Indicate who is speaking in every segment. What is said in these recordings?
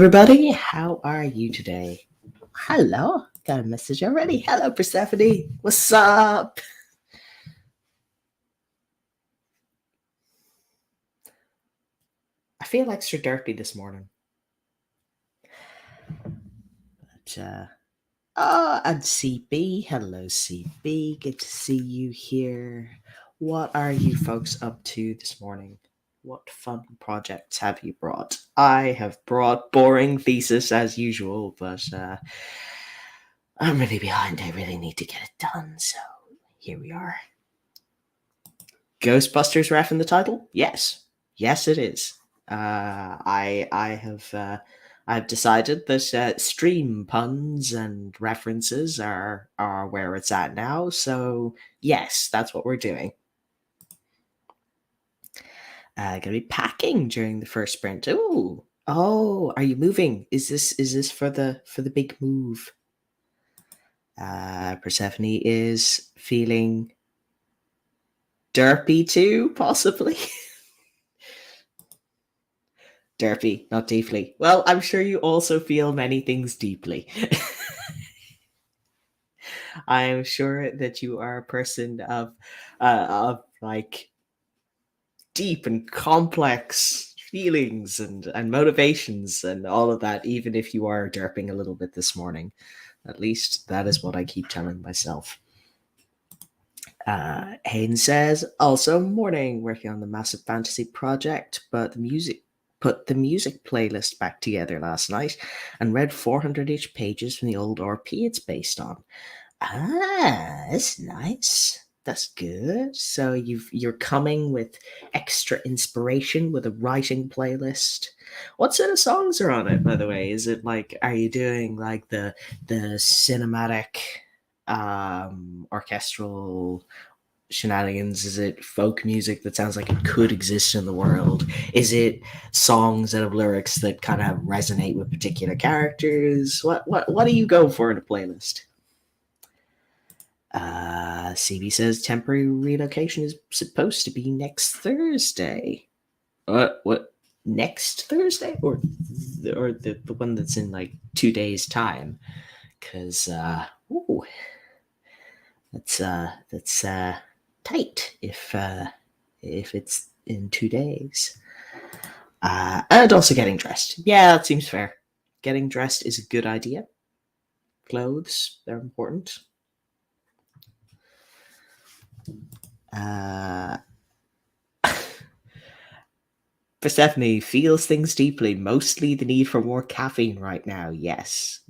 Speaker 1: everybody. How are you today? Hello. Got a message already. Hello, Persephone. What's up? I feel extra derpy this morning. And CB. Hello, CB. Good to see you here. What are you folks up to this morning? What fun projects have you brought? I have brought boring thesis as usual, but I'm really behind. I really need to get it done, so here we are. Ghostbusters ref in the title? Yes, yes, it is. I've decided that stream puns and references are where it's at now. So yes, that's what we're doing. Gonna be packing during the first sprint. Ooh, oh, are you moving? Is this for the big move? Persephone is feeling derpy too, possibly. Derpy, not deeply. Well, I'm sure you also feel many things deeply. I'm sure that you are a person of like deep and complex feelings and motivations and all of that, even if you are derping a little bit this morning. At least that is what I keep telling myself. Hayden says, also morning, working on the massive fantasy project, but the music put the music playlist back together last night and read 400-ish pages from the old RP it's based on. Ah, that's nice. That's good. So you're coming with extra inspiration with a writing playlist. What sort of songs are on it, by the way? Is it like, are you doing like the cinematic orchestral shenanigans? Is it folk music that sounds like it could exist in the world? Is it songs that have lyrics that kind of resonate with particular characters? What do you go for in a playlist? CB says temporary relocation is supposed to be next Thursday. What? Next Thursday, or the one that's in like 2 days time? Because that's tight if it's in 2 days. And also getting dressed. Yeah, that seems fair. Getting dressed is a good idea. Clothes, they're important. Persephone feels things deeply, mostly the need for more caffeine right now. Yes,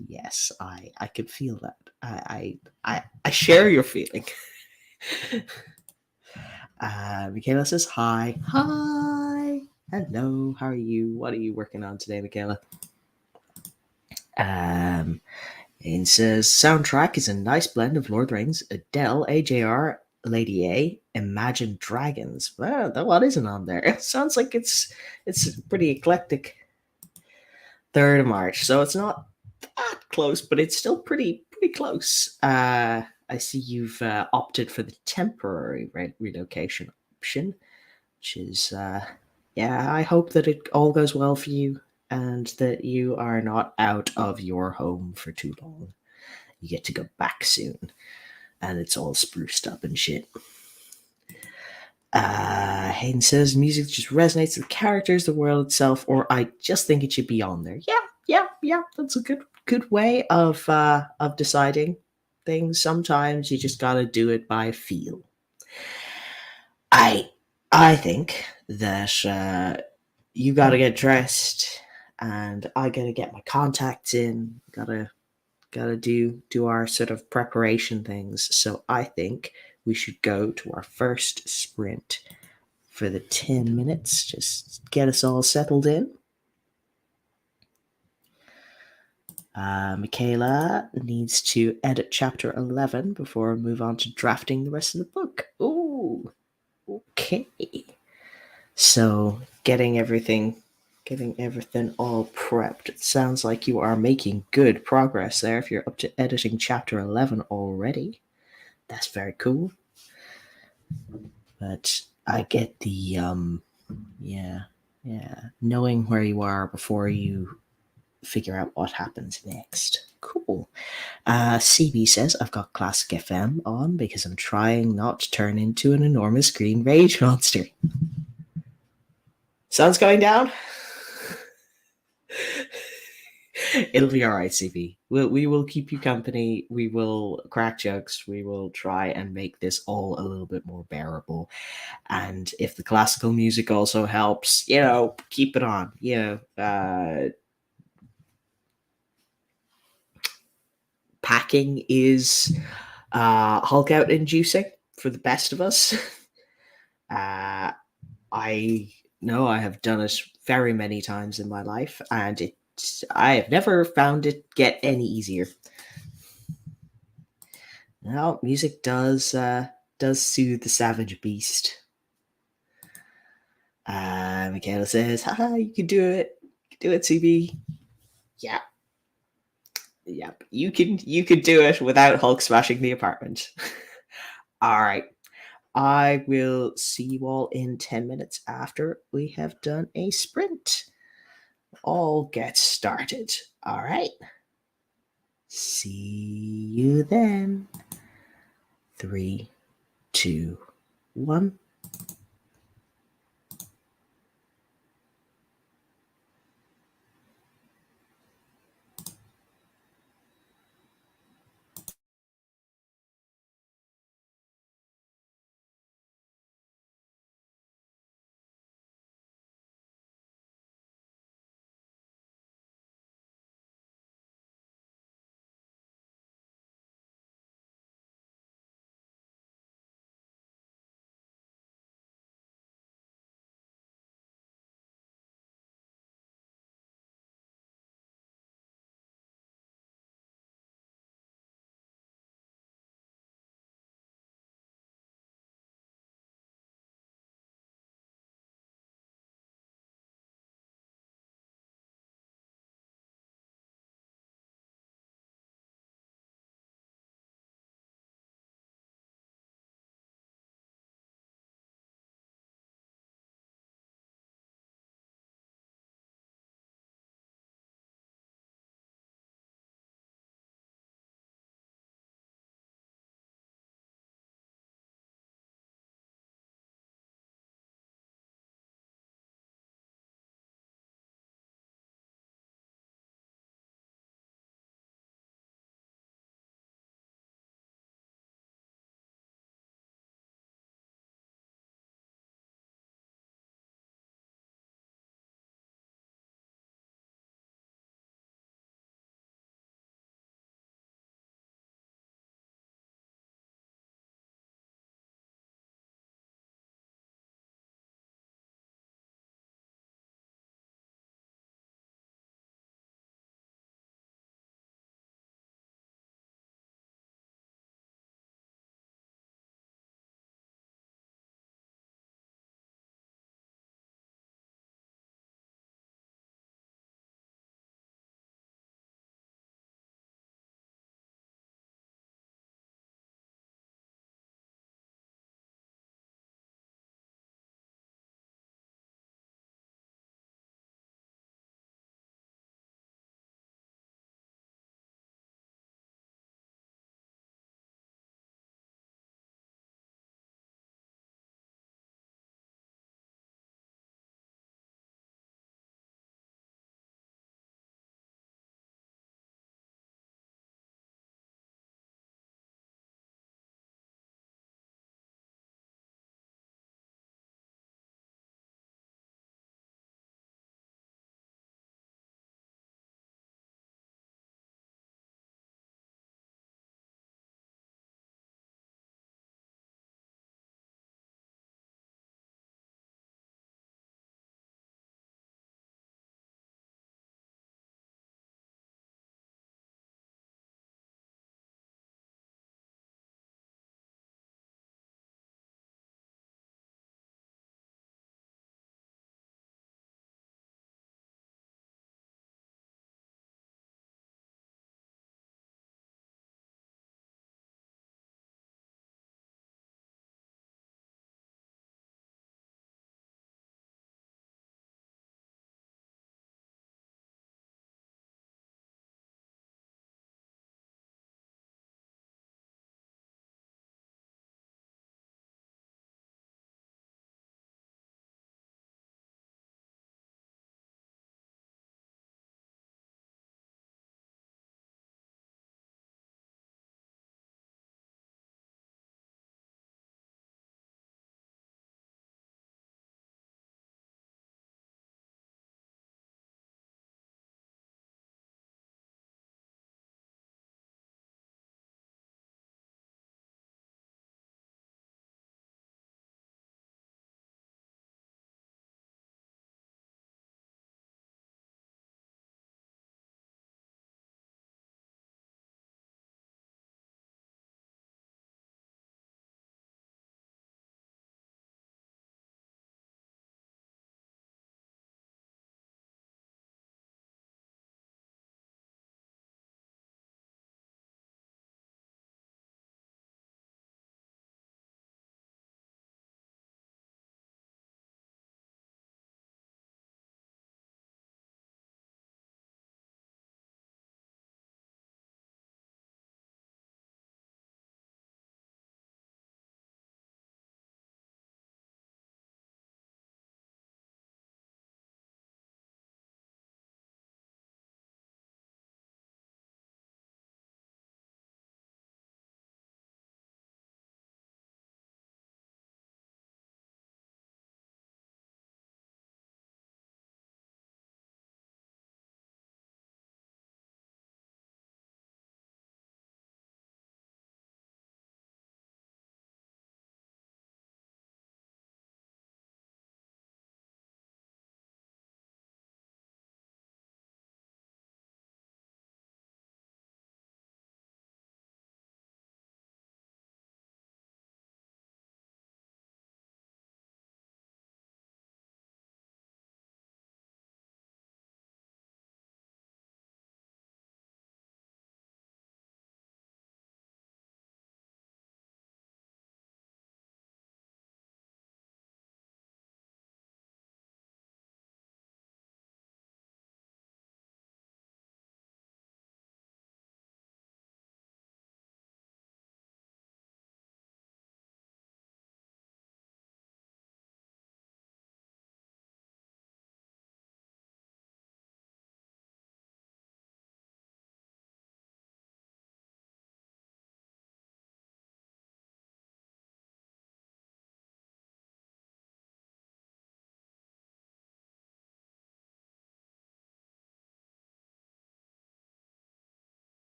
Speaker 1: I could feel that. I share your feeling. Michaela says hi. Hi. Hello, how are you? What are you working on today, Michaela? And says soundtrack is a nice blend of Lord of the Rings, Adele, AJR, Lady A, Imagine Dragons. Well, what isn't on there? It sounds like it's pretty eclectic. 3rd of March, so it's not that close, but it's still pretty close. I see you've opted for the temporary relocation option, which is yeah. I hope that it all goes well for you and that you are not out of your home for too long. You get to go back soon, and it's all spruced up and shit. Hayden says music just resonates with the characters, the world itself, or I just think it should be on there. Yeah. That's a good way of deciding things. Sometimes you just gotta do it by feel. I think that you gotta get dressed, and I gotta get my contacts in. Gotta do our sort of preparation things. So I think we should go to our first sprint for the 10 minutes. Just get us all settled in. Michaela needs to edit chapter 11 before we move on to drafting the rest of the book. Ooh, okay. So getting everything all prepped. It sounds like you are making good progress there if you're up to editing chapter 11 already. That's very cool. But I get the yeah, knowing where you are before you figure out what happens next. Cool. CB says, I've got Classic FM on because I'm trying not to turn into an enormous green rage monster. Sun's going down? It'll be all right, CB. We will keep you company. We will crack jokes. We will try and make this all a little bit more bearable. And if the classical music also helps, keep it on. Packing is Hulk out inducing for the best of us. I know I have done it very many times in my life, and I have never found it get any easier. Now, music does soothe the savage beast. Michaela says, "Haha, you can do it. You can do it, CB." Yeah, yep. You can do it without Hulk smashing the apartment. All right. I will see you all in 10 minutes after we have done a sprint. All get started. All right. See you then. Three, two, one.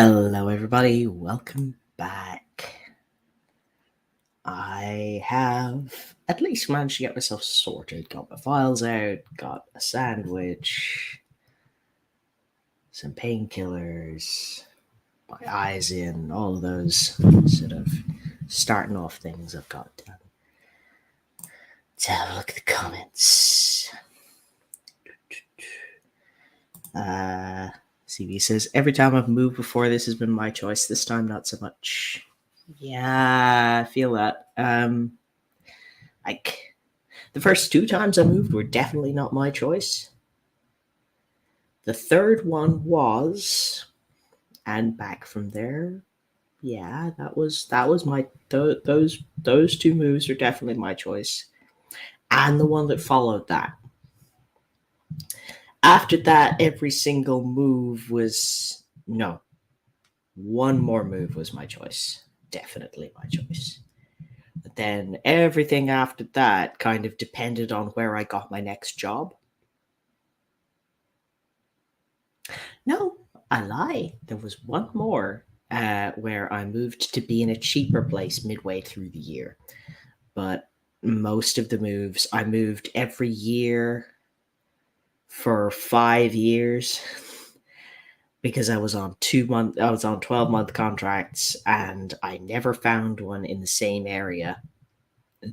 Speaker 1: Hello, everybody. Welcome back. I have at least managed to get myself sorted. Got my files out, got a sandwich, some painkillers, my eyes in, all of those sort of starting off things I've got done. Let's have a look at the comments. CV says, every time I've moved before, this has been my choice. This time, not so much. Yeah, I feel that. Like, the first two times I moved were definitely not my choice. The third one was, and back from there, yeah, that was my those two moves are definitely my choice, and the one that followed that. After that, every single move was no. One more move was my choice, definitely my choice. But then everything after that kind of depended on where I got my next job. No, I lie. There was one more where I moved to be in a cheaper place midway through the year. But most of the moves, I moved every year for 5 years because I was on 12-month contracts, and I never found one in the same area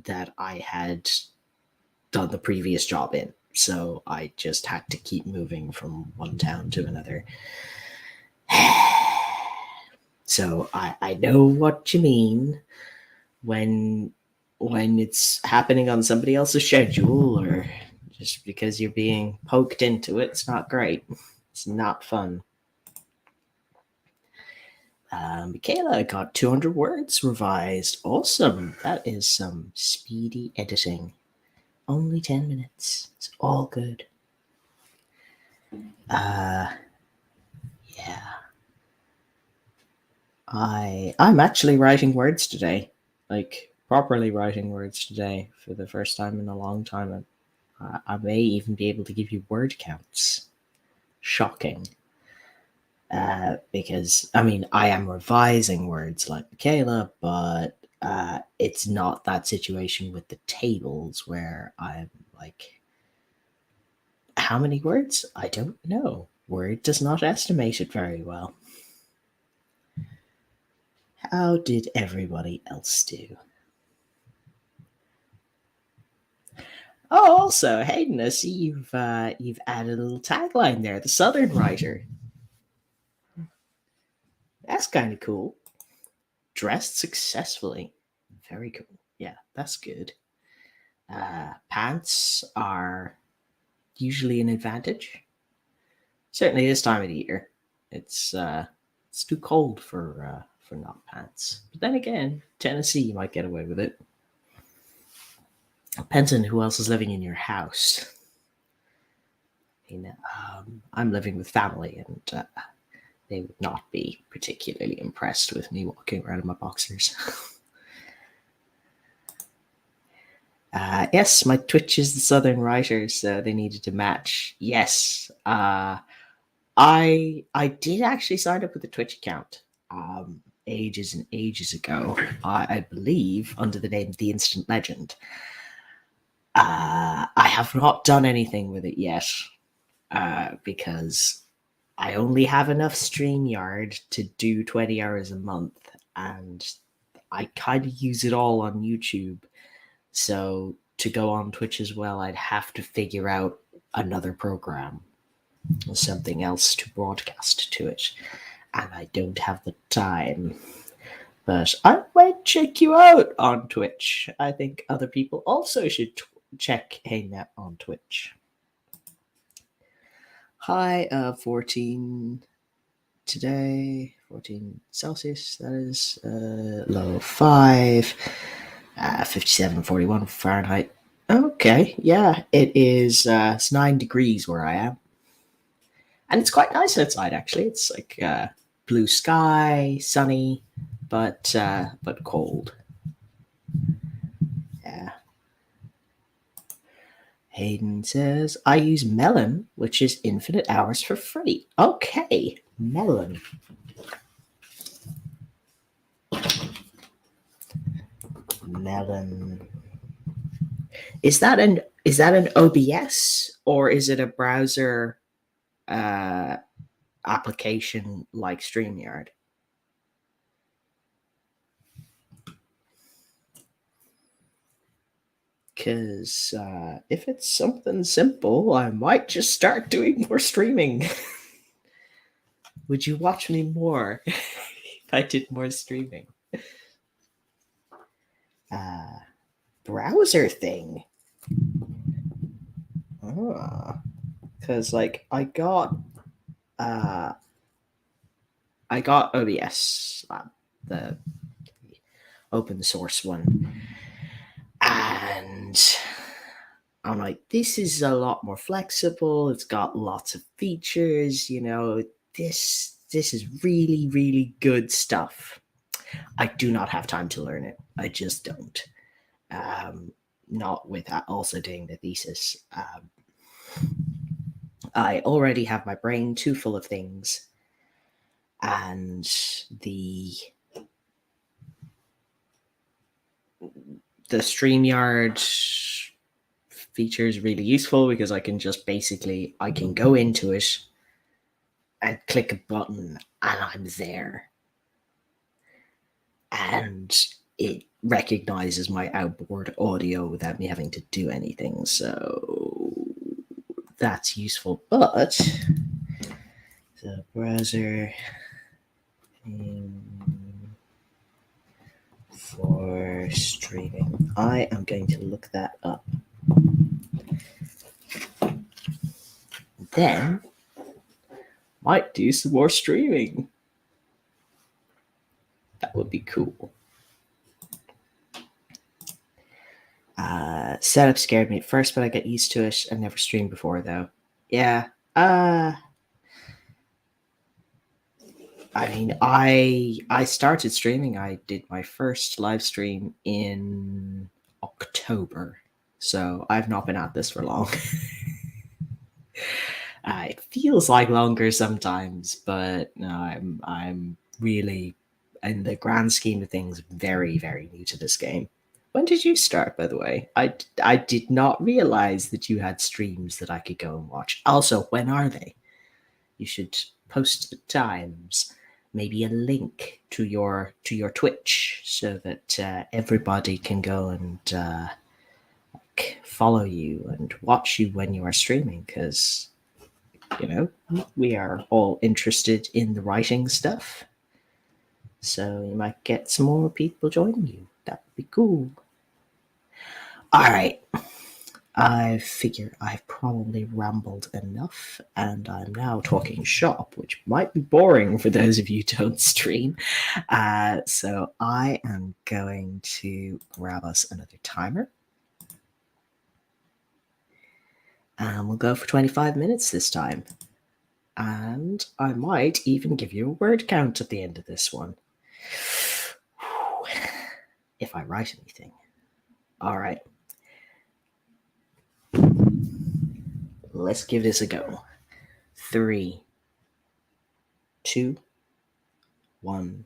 Speaker 1: that I had done the previous job in. So I just had to keep moving from one town to another. So I know what you mean when it's happening on somebody else's schedule, or just because you're being poked into it. It's not great. It's not fun. Michaela got 200 words revised. Awesome. That is some speedy editing. Only 10 minutes. It's all good. Yeah. I'm actually writing words today. Like, properly writing words today for the first time in a long time. I may even be able to give you word counts. Shocking. Because, I mean, I am revising words like Michaela, but it's not that situation with the tables where I'm like, how many words? I don't know. Word does not estimate it very well. How did everybody else do? Oh, also, Hayden, I see you've added a little tagline there. The Southern Writer. That's kind of cool. Dressed successfully. Very cool. Yeah, that's good. Pants are usually an advantage. Certainly this time of the year, it's too cold for not pants. But then again, Tennessee, you might get away with it. Depends on who else is living in your house. I'm living with family, and they would not be particularly impressed with me walking around in my boxers. Yes, my Twitch is the Southern Writers, so they needed to match. Yes, I did actually sign up with a Twitch account ages and ages ago. I believe under the name The Instant Legend. I have not done anything with it yet because I only have enough StreamYard to do 20 hours a month, and I kind of use it all on YouTube. So to go on Twitch as well, I'd have to figure out another program, something else to broadcast to it, and I don't have the time. But I might check you out on Twitch. I think other people also should check Hangnet on Twitch. High of 14 today, 14 Celsius, that is. Low 5, 57.41 Fahrenheit. Okay, yeah, it is. It's 9 degrees where I am. And it's quite nice outside, actually. It's like blue sky, sunny, but cold. Yeah. Hayden says, I use Melon, which is infinite hours for free. Okay, Melon. Melon. Is that an OBS or is it a browser uh, application like StreamYard? Because if it's something simple, I might just start doing more streaming. Would you watch me more if I did more streaming? Uh, Browser thing. Because like uh, I got OBS, the open source one, and I'm like, this is a lot more flexible. It's got lots of features. This is really really good stuff. I do not have time to learn it. I just don't. Um, Not with that also doing the thesis. I already have my brain too full of things, and the StreamYard feature is really useful because I can go into it and click a button and I'm there. And it recognizes my outboard audio without me having to do anything. So that's useful. But the browser for streaming, I am going to look that up. Then might do some more streaming. That would be cool. Setup scared me at first, but I got used to it. I've never streamed before, though. Yeah. I mean, I started streaming. I did my first live stream in October, so I've not been at this for long. It feels like longer sometimes, but no, I'm really, in the grand scheme of things, very very new to this game. When did you start, by the way? I did not realize that you had streams that I could go and watch. Also, when are they? You should post the times, maybe a link to your Twitch, so that everybody can go and follow you and watch you when you are streaming. Because we are all interested in the writing stuff, so you might get some more people joining you. That would be cool. All right. I figure I've probably rambled enough, and I'm now talking shop, which might be boring for those of you who don't stream. So I am going to grab us another timer, and we'll go for 25 minutes this time. And I might even give you a word count at the end of this one, if I write anything. All right. Let's give this a go. 3, 2, 1.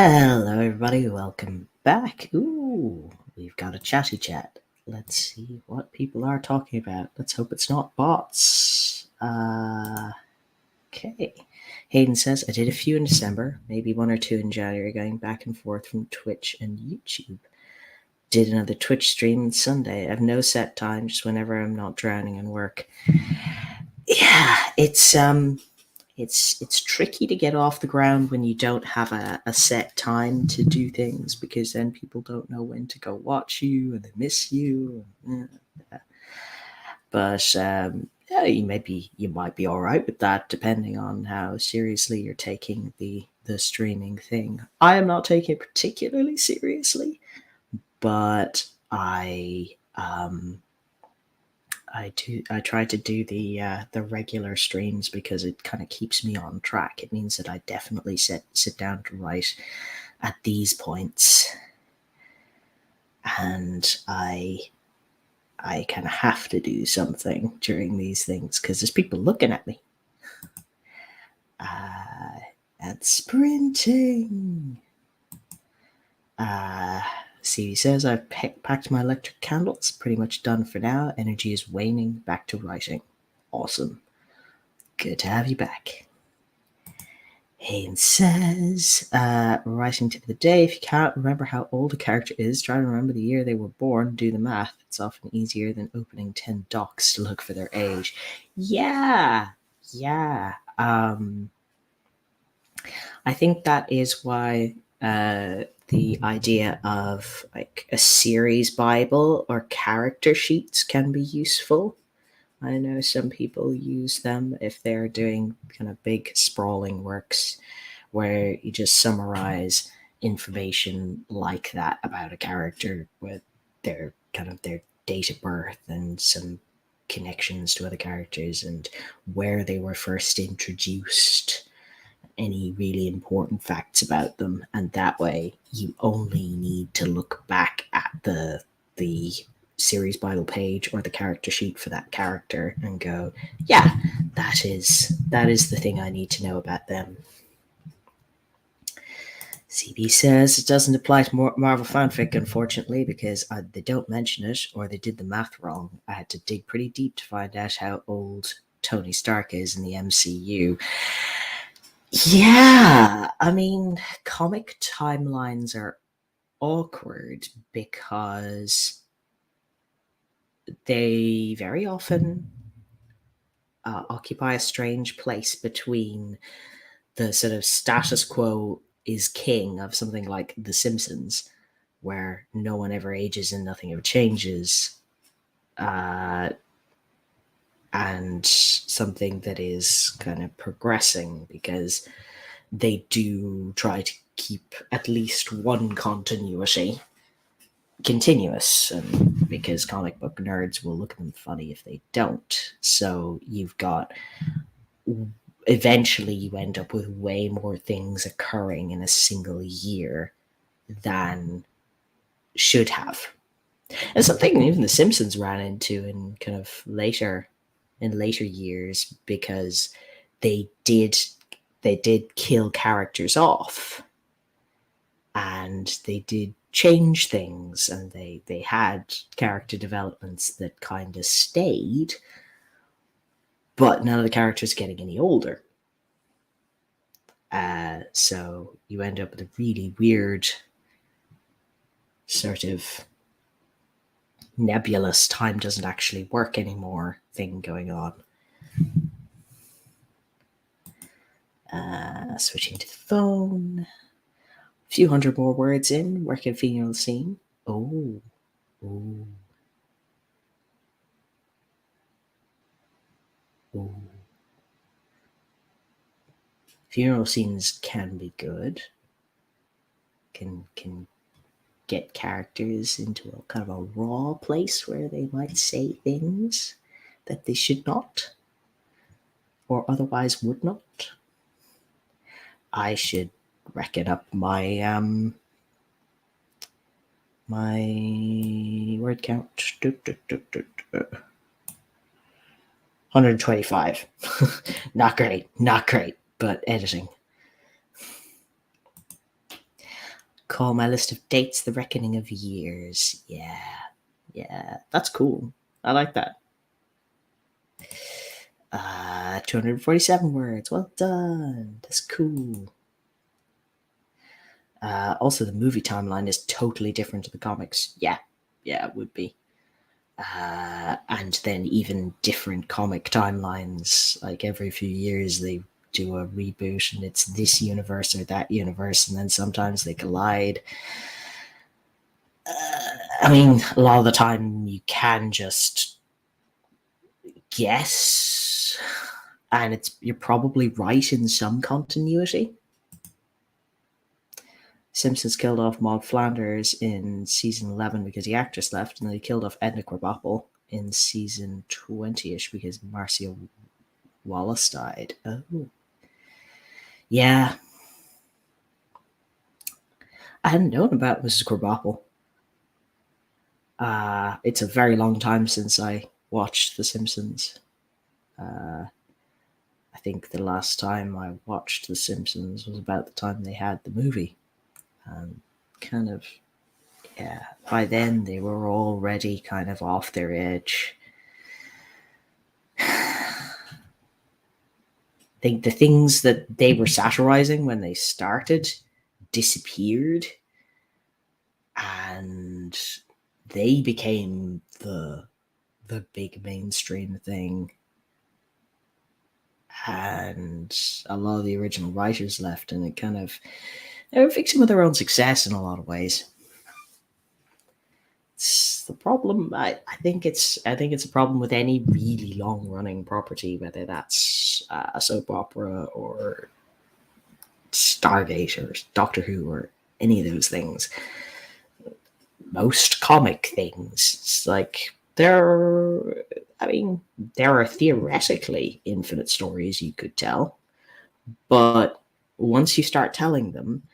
Speaker 1: Hello, everybody. Welcome back. Ooh, we've got a chatty chat. Let's see what people are talking about. Let's hope it's not bots. Okay. Hayden says, I did a few in December, maybe one or two in January, going back and forth from Twitch and YouTube. Did another Twitch stream on Sunday. I have no set time, just whenever I'm not drowning in work. Yeah, it's tricky to get off the ground when you don't have a set time to do things, because then people don't know when to go watch you and they miss you. But yeah, you might be all right with that, depending on how seriously you're taking the streaming thing. I am not taking it particularly seriously, but I try to do the regular streams because it kind of keeps me on track. It means that I definitely sit down to write at these points, and I kind of have to do something during these things because there's people looking at me. And sprinting. CV says, I've packed my electric candles. Pretty much done for now. Energy is waning. Back to writing. Awesome. Good to have you back. Hayden says, writing tip of the day, if you can't remember how old a character is, try to remember the year they were born, do the math. It's often easier than opening 10 docs to look for their age. Yeah. I think that is why the idea of like a series Bible or character sheets can be useful. I know some people use them if they're doing kind of big sprawling works where you just summarize information like that about a character with their date of birth and some connections to other characters and where they were first introduced, any really important facts about them, and that way you only need to look back at the series Bible page or the character sheet for that character and go, yeah, that is the thing I need to know about them. CB says it doesn't apply to Marvel fanfic, unfortunately, because they don't mention it or they did the math wrong. I had to dig pretty deep to find out how old Tony Stark is in the MCU. Yeah, I mean, comic timelines are awkward because they very often occupy a strange place between the sort of status quo is king of something like The Simpsons, where no one ever ages and nothing ever changes, and something that is kind of progressing because they do try to keep at least one continuity continuous, and because comic book nerds will look at them funny if they don't. So you've got, eventually you end up with way more things occurring in a single year than should have. And something even The Simpsons ran into in kind of later years, because they did kill characters off, and they did change things, and they had character developments that kind of stayed, but none of the characters getting any older. So you end up with a really weird sort of nebulous time doesn't actually work anymore thing going on. Switching to the phone. A few hundred more words in. Working funeral scene. Oh. Ooh. Ooh. Funeral scenes can be good. Can get characters into a kind of a raw place where they might say things that they should not or otherwise would not. I should reckon up my my word count. 125. Not great, but editing. Call my list of dates the reckoning of years. Yeah, that's cool. I like that. 247 words. Well done. That's cool. Also, the movie timeline is totally different to the comics. Yeah, it would be. And then even different comic timelines. Like every few years, they do a reboot, and it's this universe or that universe, and then sometimes they collide. I mean, a lot of the time you can just guess, and you're probably right in some continuity. Simpsons killed off Maud Flanders in season 11 because the actress left, and they killed off Edna Krabappel in season 20-ish because Marcia Wallace died. Oh. Yeah. I hadn't known about Mrs. Krabappel. It's a very long time since I watched The Simpsons. I think the last time I watched The Simpsons was about the time they had the movie. Kind of, yeah, by then they were already kind of off their edge. I think the things that they were satirizing when they started disappeared, and they became the big mainstream thing. And a lot of the original writers left, and it kind of they were a victim of their own success in a lot of ways. It's the problem. I think it's a problem with any really long running property, whether that's a soap opera or Stargate or Doctor Who or any of those things. Most comic things, it's like there are theoretically infinite stories you could tell, but once you start telling them,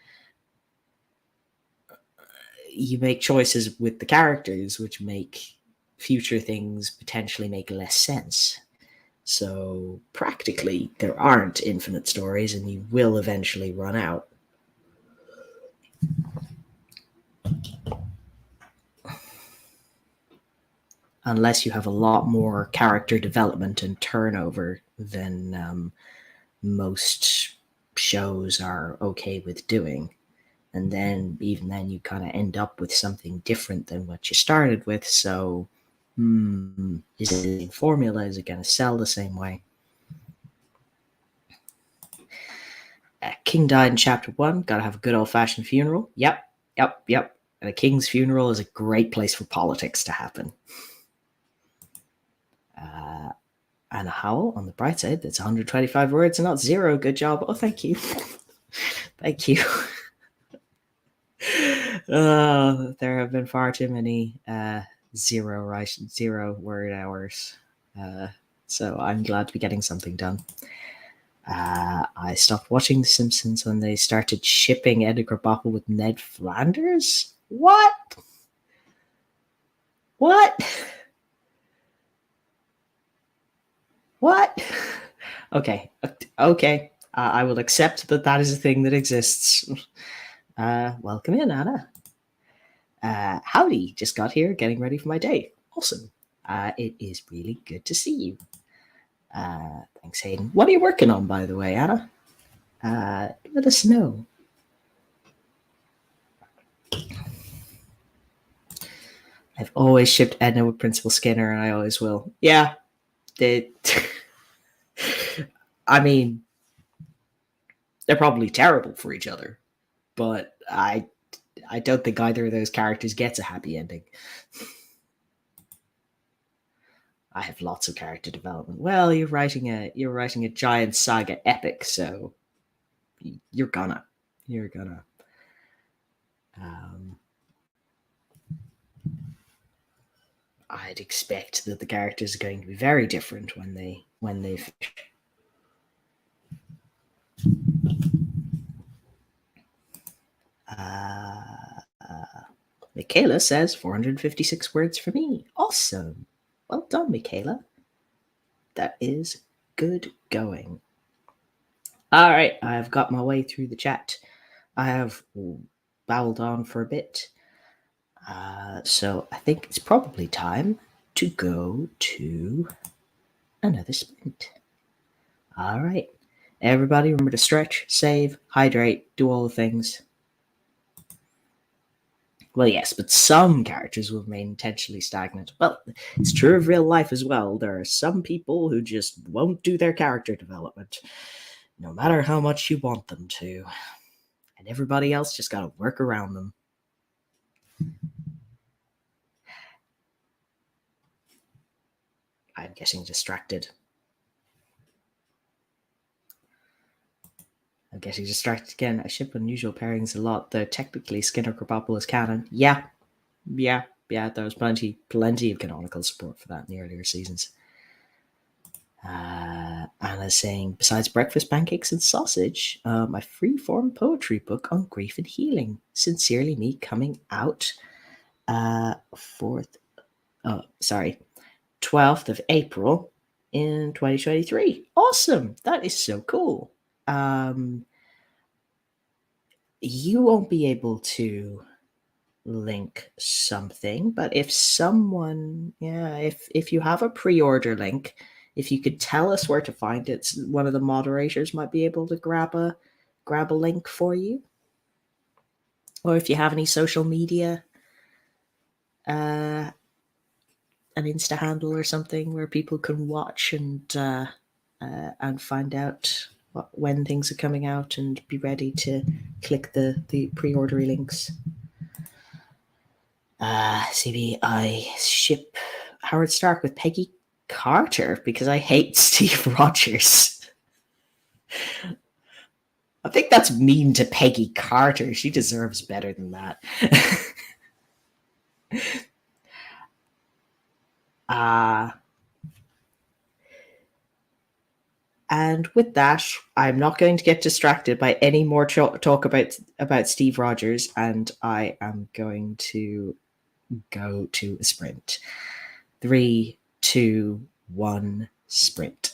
Speaker 1: you make choices with the characters which make future things potentially make less sense. So practically, there aren't infinite stories, and you will eventually run out. Unless you have a lot more character development and turnover than most shows are okay with doing. And then, even then, you kind of end up with something different than what you started with. So, is it the same formula? Is it going to sell the same way? King died in chapter 1. Gotta have a good old fashioned funeral. Yep. And a king's funeral is a great place for politics to happen. Anna Howell, on the bright side, that's 125 words and not 0. Good job. Oh, thank you. Thank you. There have been far too many 0 word hours. So I'm glad to be getting something done. I stopped watching The Simpsons when they started shipping Edna Krabappel with Ned Flanders. What? Okay. I will accept that is a thing that exists. Welcome in, Anna. Howdy, just got here, getting ready for my day. Awesome. It is really good to see you. Thanks, Hayden. What are you working on, by the way, Anna? Let us know. I've always shipped Edna with Principal Skinner, and I always will. Yeah, I mean, they're probably terrible for each other, but I don't think either of those characters gets a happy ending. I have lots of character development. Well, you're writing a giant saga epic, so you're gonna. I'd expect that the characters are going to be very different when they finish. Michaela says 456 words for me. Awesome. Well done, Michaela. That is good going. All right, I've got my way through the chat. I have babbled on for a bit. So I think it's probably time to go to another sprint. All right. Everybody remember to stretch, save, hydrate, do all the things. Well, yes, but some characters will remain intentionally stagnant. Well, it's true of real life as well. There are some people who just won't do their character development, no matter how much you want them to. And everybody else just gotta work around them. I'm getting distracted. I'm getting distracted again. I ship unusual pairings a lot, though technically Skinner Krabappel is canon. Yeah. There was plenty of canonical support for that in the earlier seasons. Anna's saying, besides breakfast pancakes and sausage, my free-form poetry book on grief and healing. Sincerely, me coming out. 12th of April in 2023. Awesome! That is so cool. You won't be able to link something, but if you have a pre-order link, if you could tell us where to find it, one of the moderators might be able to grab a link for you. Or if you have any social media, an Insta handle or something where people can watch and find out when things are coming out and be ready to click the pre-order links. CB, I ship Howard Stark with Peggy Carter because I hate Steve Rogers. I think that's mean to Peggy Carter. She deserves better than that. uh, and with that, I'm not going to get distracted by any more talk about Steve Rogers, and I am going to go to a sprint. 3, 2, 1, sprint.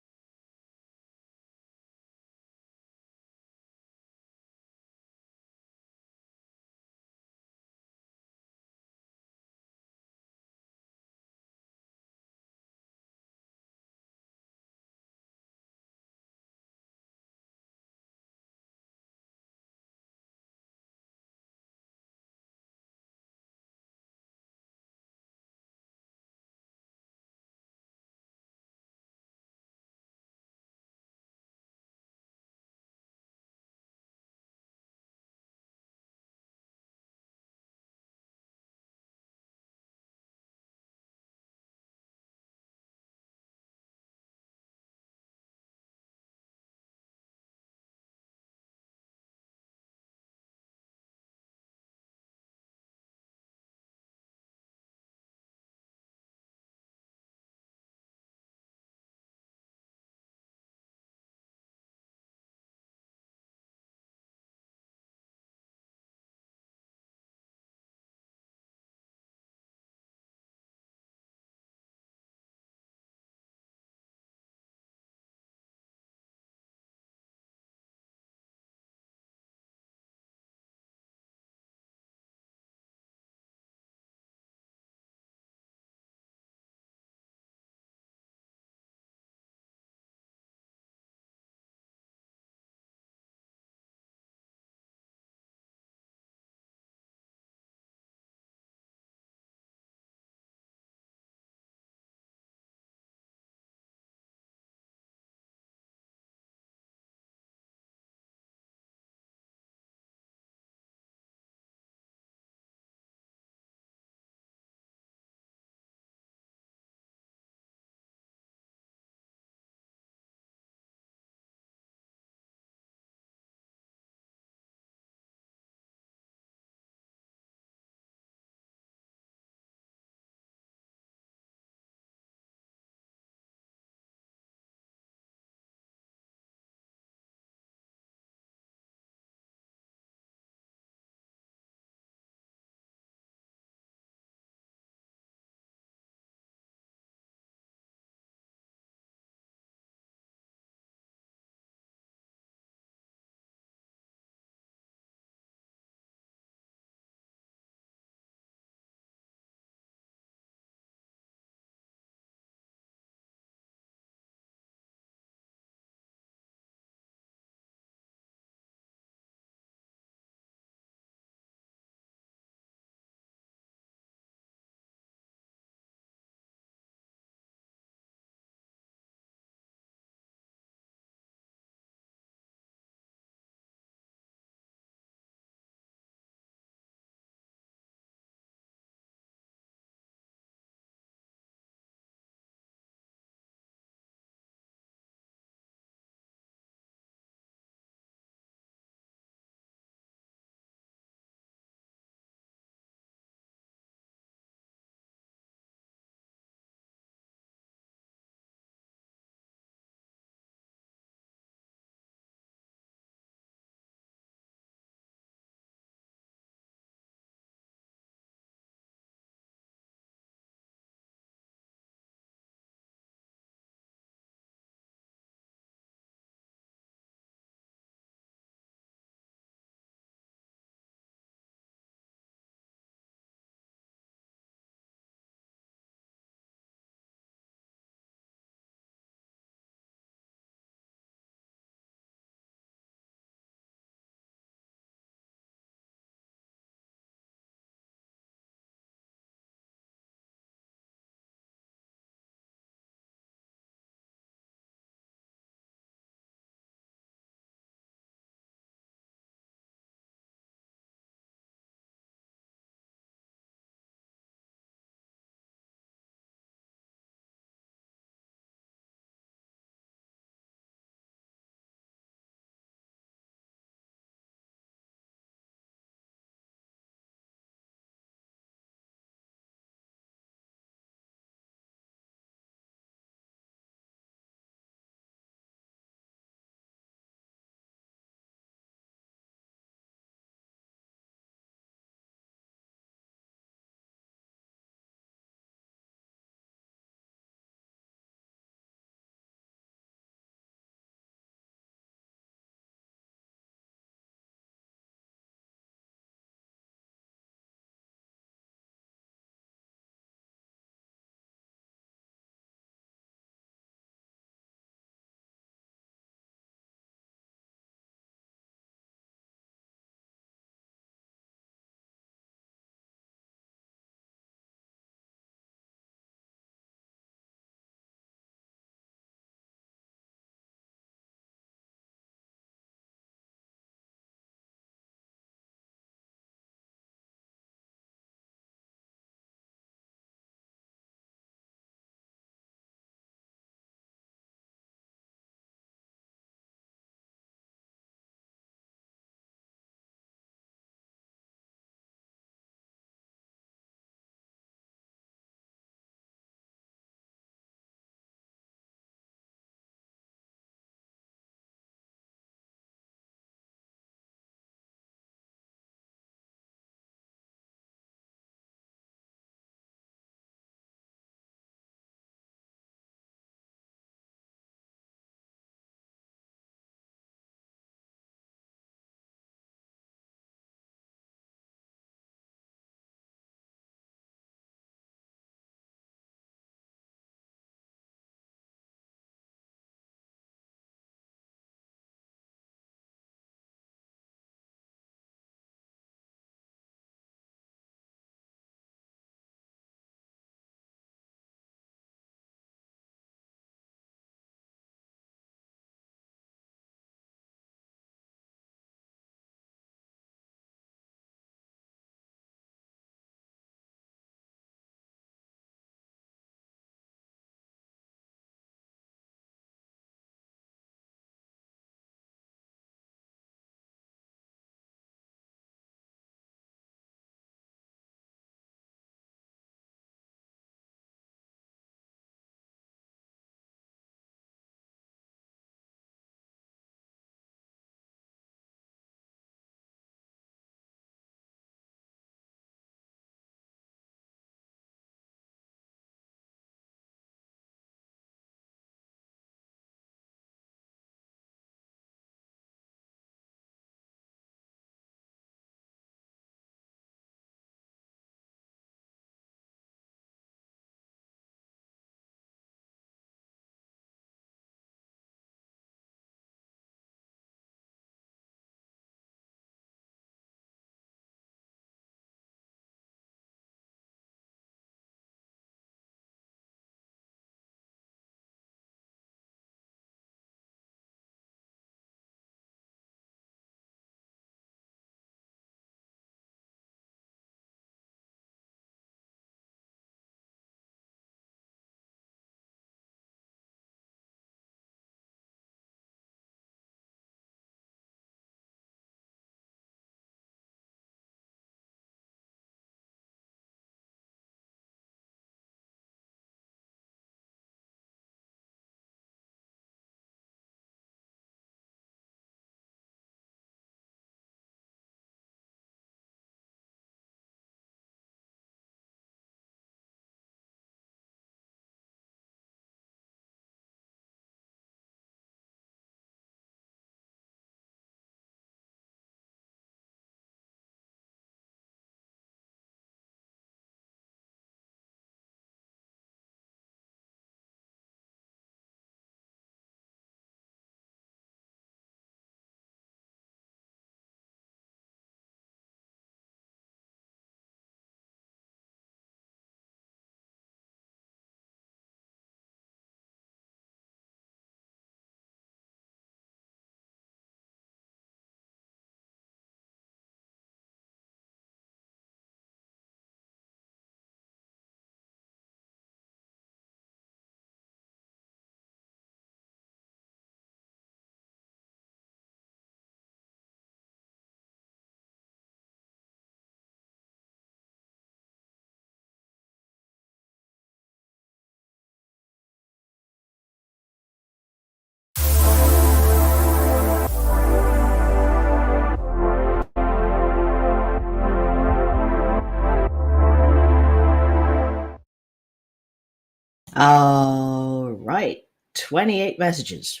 Speaker 1: All right. 28 messages.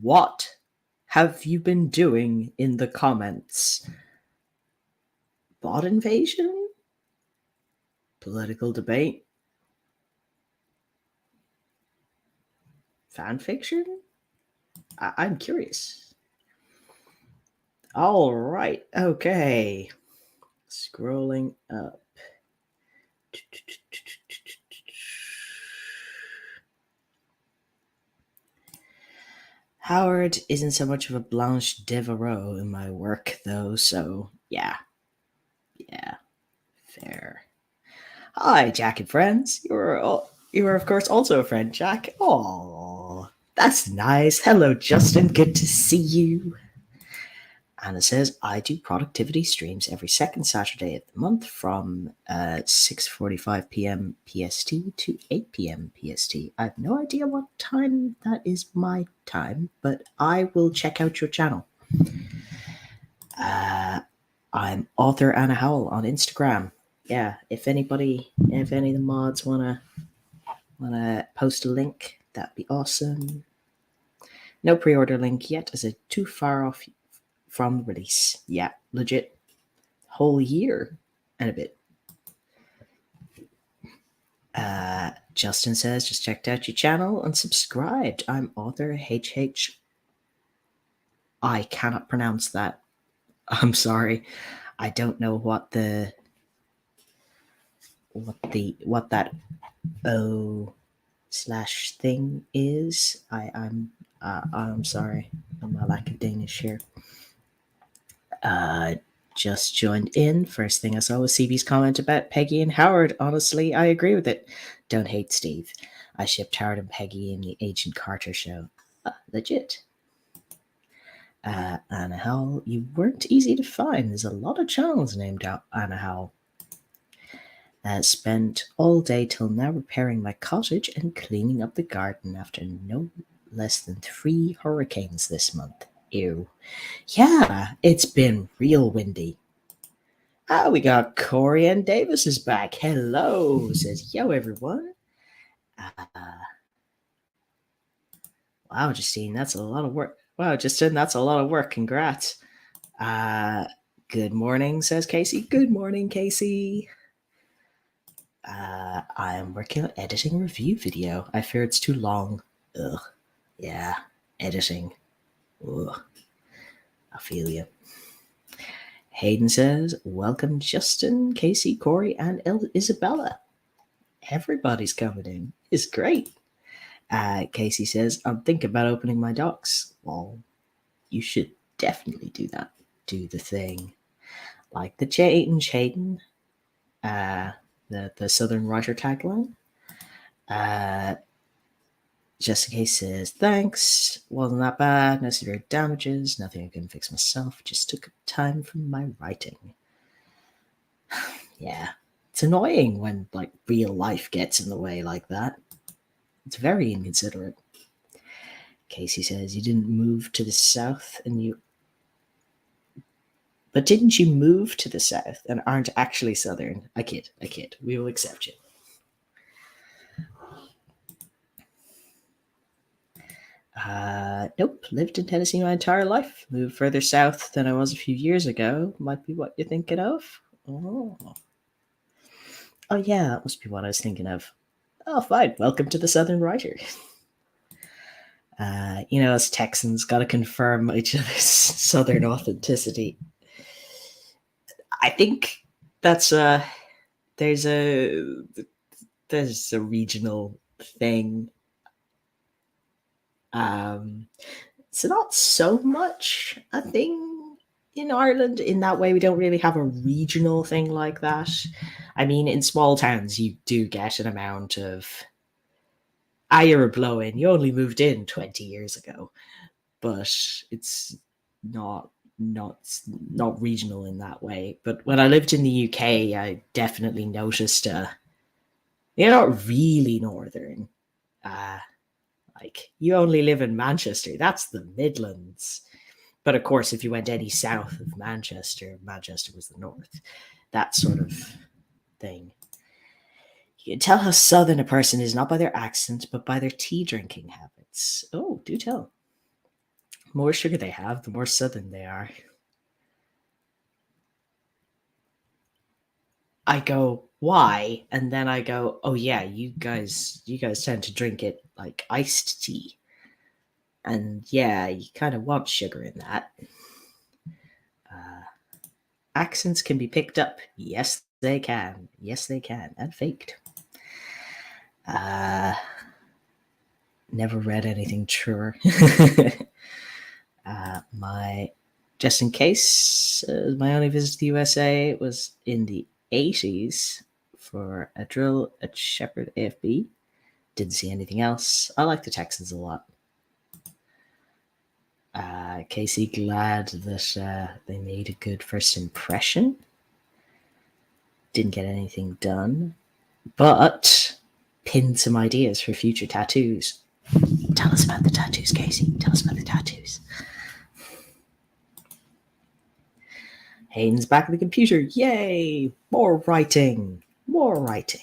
Speaker 1: What have you been doing in the comments? Bot invasion? Political debate? Fan fiction? I'm curious. All right. Okay. Scrolling up. Howard isn't so much of a Blanche Devereaux in my work, though, so yeah. Yeah. Fair. Hi, Jack and friends. You are of course also a friend, Jack. Oh, that's nice. Hello, Justin. Good to see you. Anna says I do productivity streams every second Saturday of the month from 6:45 p.m. PST to 8 p.m. PST. I have no idea what time that is my time, but I will check out your channel. I'm author Anna Howell on Instagram. Yeah, if any of the mods wanna post a link, that'd be awesome. No pre-order link yet, as it's too far off from release. Yeah, legit. Whole year and a bit. Justin says, just checked out your channel and subscribed. I'm author HH. I cannot pronounce that. I'm sorry. I don't know what that O slash thing is. I'm sorry on my lack of Danish here. Just joined in. First thing I saw was CB's comment about Peggy and Howard. Honestly, I agree with it. Don't hate Steve. I shipped Howard and Peggy in the Agent Carter show. Legit. Anna Howell, you weren't easy to find. There's a lot of channels named Anna Howell. Spent all day till now repairing my cottage and cleaning up the garden after no less than 3 hurricanes this month. Ew. Yeah, it's been real windy. We got Corey and Davis is back. Hello, says yo everyone. Wow, Justine, that's a lot of work. Wow, Justin, that's a lot of work. Congrats. Good morning, says Casey. Good morning, Casey. I am working on editing a review video. I fear it's too long. Ugh. Yeah, editing. Ugh. I feel you. Hayden says, welcome Justin, Casey, Corey, and Isabella. Everybody's coming in. It's great. Casey says, I'm thinking about opening my docs. Well, you should definitely do that. Do the thing. Like the change, Hayden. The Southern Roger tagline. Jessica says, thanks. Wasn't that bad. No severe damages. Nothing I couldn't fix myself. Just took time from my writing. Yeah. It's annoying when like real life gets in the way like that. It's very inconsiderate. Casey says, you didn't move to the south and you... But didn't you move to the south and aren't actually Southern? I kid. We will accept you. Nope. Lived in Tennessee my entire life. Moved further south than I was a few years ago. Might be what you're thinking of. Oh yeah, that must be what I was thinking of. Oh, fine. Welcome to the Southern Writer. Us Texans got to confirm each other's Southern authenticity. I think that's there's a regional thing. It's not so much a thing in Ireland in that way. We don't really have a regional thing like that. I mean, in small towns, you do get an amount of you're a blow-in. You only moved in 20 years ago, but it's not regional in that way. But when I lived in the UK, I definitely noticed you're not really northern. Like you only live in Manchester. That's the Midlands. But of course, if you went any south of Manchester, Manchester was the north. That sort of thing. You can tell how southern a person is not by their accent, but by their tea drinking habits. Oh, do tell. The more sugar they have, the more southern they are. I go, why? And then I go, oh yeah, you guys tend to drink it like iced tea. And yeah, you kind of want sugar in that. Uh, Accents can be picked up. Yes, they can. Yes, they can. And faked. Never read anything truer. My just in case, my only visit to the USA was in the 80s for a drill at Shepherd AFB. Didn't see anything else. I like the Texans a lot. Casey, glad that they made a good first impression. Didn't get anything done, but pinned some ideas for future tattoos. Tell us about the tattoos, Casey. Tell us about the tattoos. Hayden's back at the computer. Yay! More writing. More writing.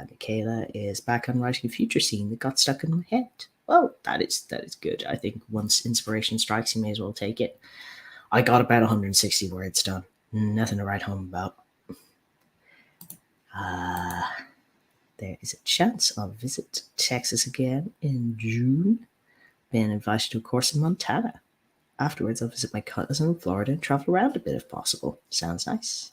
Speaker 1: Michaela is back on writing a future scene that got stuck in my head. Well, that is good. I think once inspiration strikes, you may as well take it. I got about 160 words done. Nothing to write home about. There is a chance I'll visit Texas again in June. Been invited to a course in Montana. Afterwards, I'll visit my cousin in Florida and travel around a bit if possible. Sounds nice.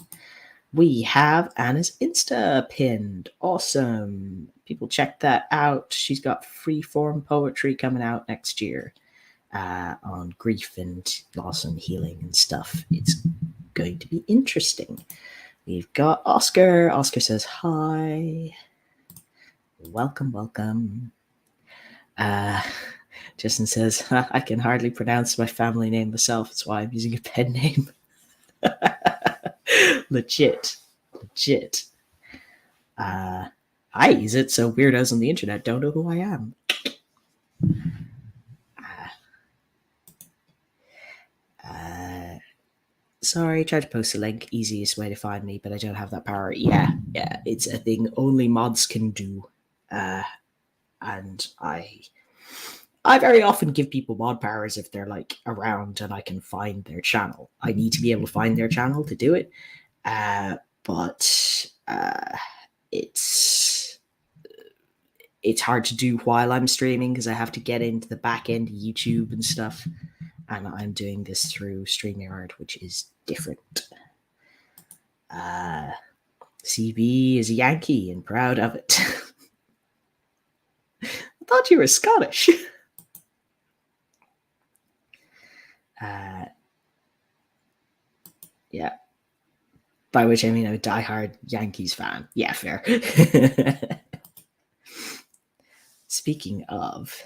Speaker 1: We have Anna's Insta pinned. Awesome. People check that out. She's got free form poetry coming out next year on grief and loss and healing and stuff. It's going to be interesting. We've got Oscar. Oscar says hi. Welcome, welcome. Justin says, I can hardly pronounce my family name myself. That's why I'm using a pen name. Legit. I use it so weirdos on the internet don't know who I am. Sorry, tried to post a link. Easiest way to find me, but I don't have that power. Yeah, it's a thing only mods can do. And I very often give people mod powers if they're like around and I can find their channel. I need to be able to find their channel to do it. But it's hard to do while I'm streaming because I have to get into the back end of YouTube and stuff. And I'm doing this through StreamYard, which is different. CB is a Yankee and proud of it. I thought you were Scottish. Yeah. By which I mean I'm a diehard Yankees fan. Yeah, fair. Speaking of,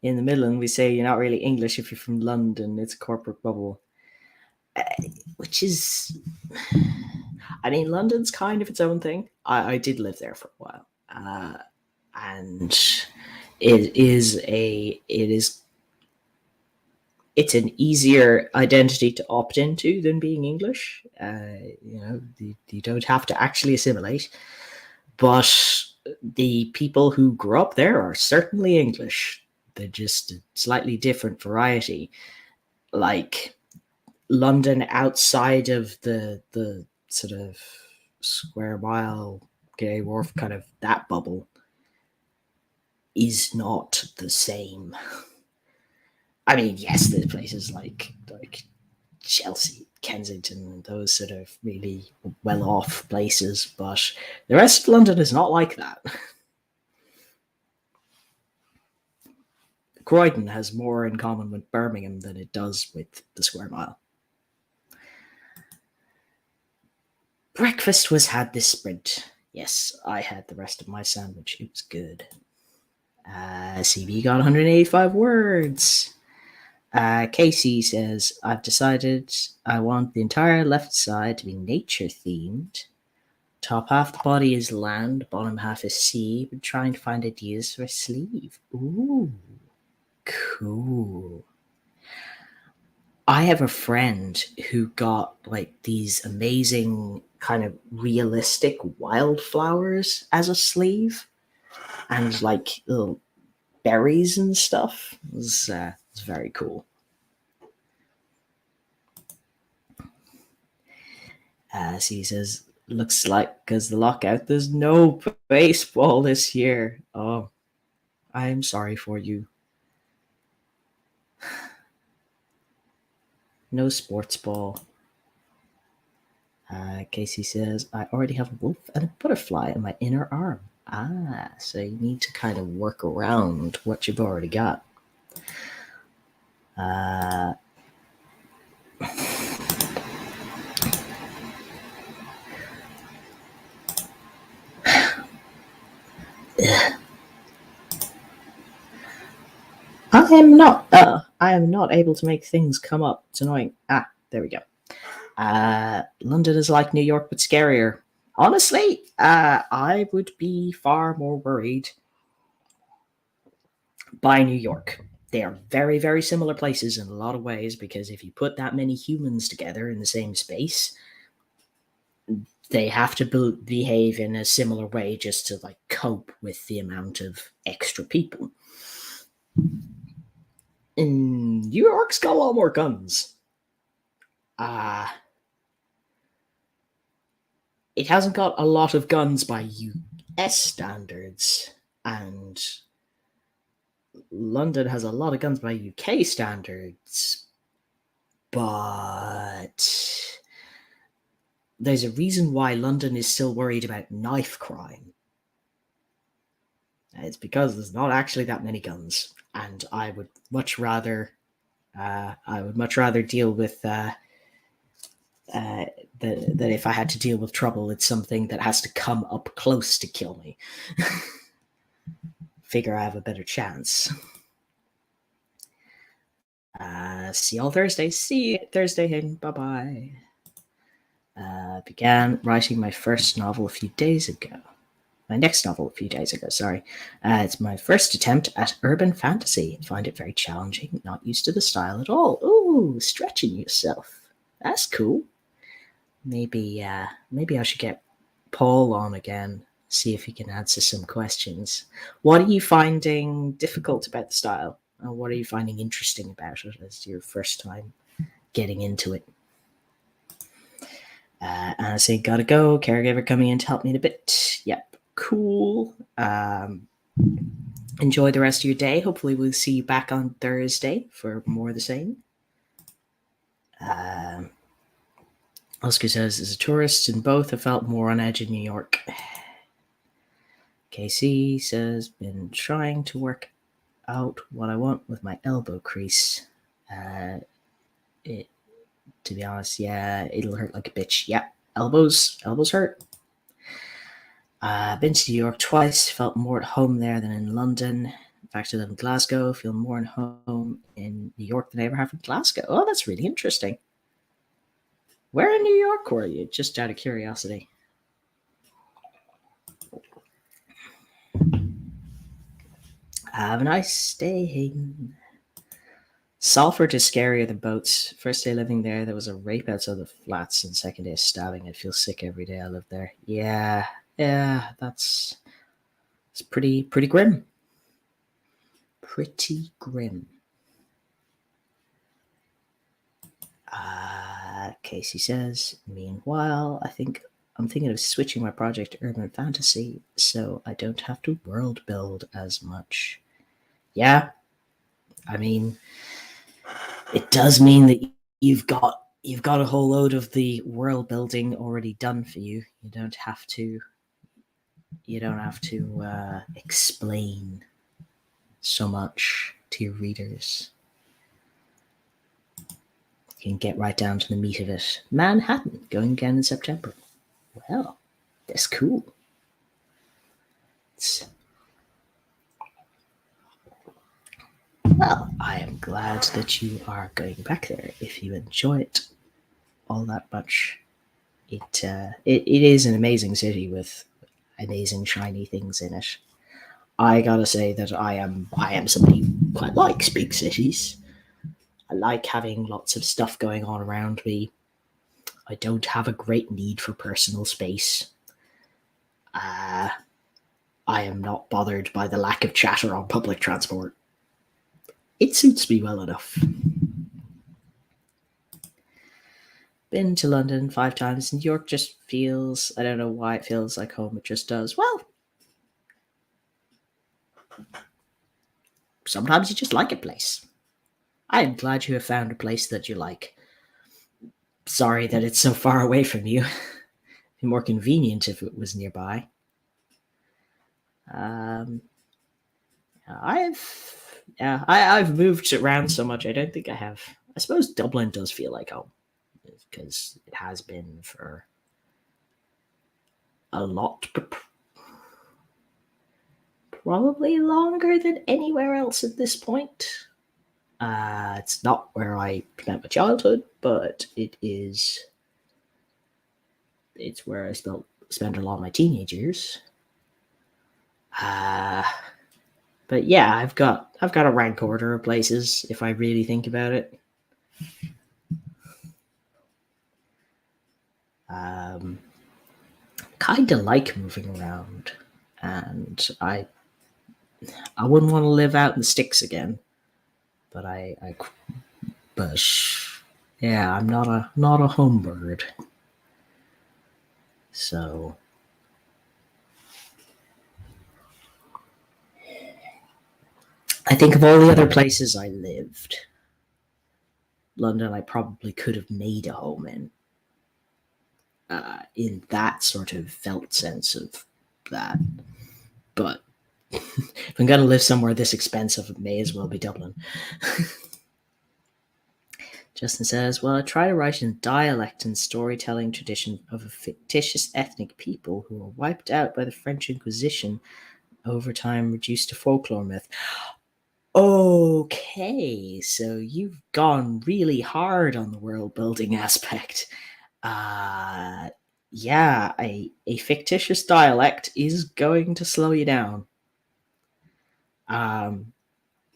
Speaker 1: in the Midland, we say you're not really English if you're from London. It's a corporate bubble. Which is, I mean, London's kind of its own thing. I did live there for a while. And it's an easier identity to opt into than being English. You don't have to actually assimilate. But the people who grew up there are certainly English. They're just a slightly different variety. Like London outside of the sort of square mile, Canary Wharf, kind of that bubble is not the same. I mean, yes, there's places like Chelsea, Kensington, those sort of really well-off places, but the rest of London is not like that. Croydon has more in common with Birmingham than it does with the square mile. Breakfast was had this sprint. Yes, I had the rest of my sandwich. It was good. CB got 185 words. Casey says, I've decided I want the entire left side to be nature themed. Top half the body is land, bottom half is sea. But trying to find ideas for a sleeve. Ooh, cool. I have a friend who got like these amazing kind of realistic wildflowers as a sleeve and like little berries and stuff. It was very cool. So he says, looks like because the lockout, there's no baseball this year. Oh, I'm sorry for you. No sports ball. Casey says, I already have a wolf and a butterfly in my inner arm. Ah, so you need to kind of work around what you've already got. Uh, I am not able to make things come up. It's annoying. Ah, there we go. London is like New York, but scarier. Honestly, I would be far more worried by New York. They are very, very similar places in a lot of ways because if you put that many humans together in the same space, they have to behave in a similar way just to like cope with the amount of extra people. In New York's got a lot more guns. Uh it hasn't got a lot of guns by US standards, and London has a lot of guns by UK standards, but there's a reason why London is still worried about knife crime. It's because there's not actually that many guns, and I would much rather deal with that if I had to deal with trouble, it's something that has to come up close to kill me. Figure I have a better chance. See you all Thursday. See you Thursday, Hayden. Bye bye. Began writing my first novel a few days ago. My next novel a few days ago, sorry. It's my first attempt at urban fantasy. I find it very challenging, not used to the style at all. Ooh, stretching yourself. That's cool. Maybe I should get Paul on again, see if he can answer some questions. What are you finding difficult about the style? And what are you finding interesting about it as your first time getting into it? And I say, gotta go. Caregiver coming in to help me in a bit. Yep, cool. Enjoy the rest of your day. Hopefully, we'll see you back on Thursday for more of the same. Oscar says, as a tourist in both, I felt more on edge in New York. KC says, been trying to work out what I want with my elbow crease. To be honest, yeah, it'll hurt like a bitch. Yeah, elbows hurt. Been to New York twice, felt more at home there than in London. In fact, I live in Glasgow, feel more at home in New York than I ever have in Glasgow. Oh, that's really interesting. Where in New York were you? Just out of curiosity. Have a nice day, Hayden. Salford is scarier than boats. First day living there was a rape outside the flats, and second day stabbing. I'd feel sick every day I lived there. Yeah, it's pretty grim. Pretty grim. Casey says, meanwhile, I'm thinking of switching my project to urban fantasy so I don't have to world build as much. Yeah, I mean, it does mean that you've got a whole load of the world building already done for you. You don't have to explain so much to your readers. You can get right down to the meat of it. Manhattan, going again in September. Well, that's cool. Well, I am glad that you are going back there. If you enjoy it all that much, it is an amazing city with amazing shiny things in it. I gotta say that I am somebody who quite likes big cities. I like having lots of stuff going on around me. I don't have a great need for personal space. Uh, I am not bothered by the lack of chatter on public transport. It suits me well enough. Been to London 5 times. New York just feels, I don't know why it feels like home, it just does. Well, sometimes you just like a place. I am glad you have found a place that you like. Sorry that it's so far away from you. It'd be more convenient if it was nearby. Um, I've moved around so much. I don't think I have. I suppose Dublin does feel like home because it has been for a lot, probably longer than anywhere else at this point. It's not where I spent my childhood, but it's where I spent a lot of my teenage years. But yeah, I've got a rank order of places if I really think about it. Kind of like moving around, and I wouldn't want to live out in the sticks again. But but yeah, I'm not a home bird. So I think of all the other places I lived, London I probably could have made a home in that sort of felt sense of that. But if I'm going to live somewhere this expensive, it may as well be Dublin. Justin says, well, I try to write in dialect and storytelling tradition of a fictitious ethnic people who were wiped out by the French Inquisition, over time reduced to folklore myth. Okay, so you've gone really hard on the world building aspect. Yeah, a fictitious dialect is going to slow you down.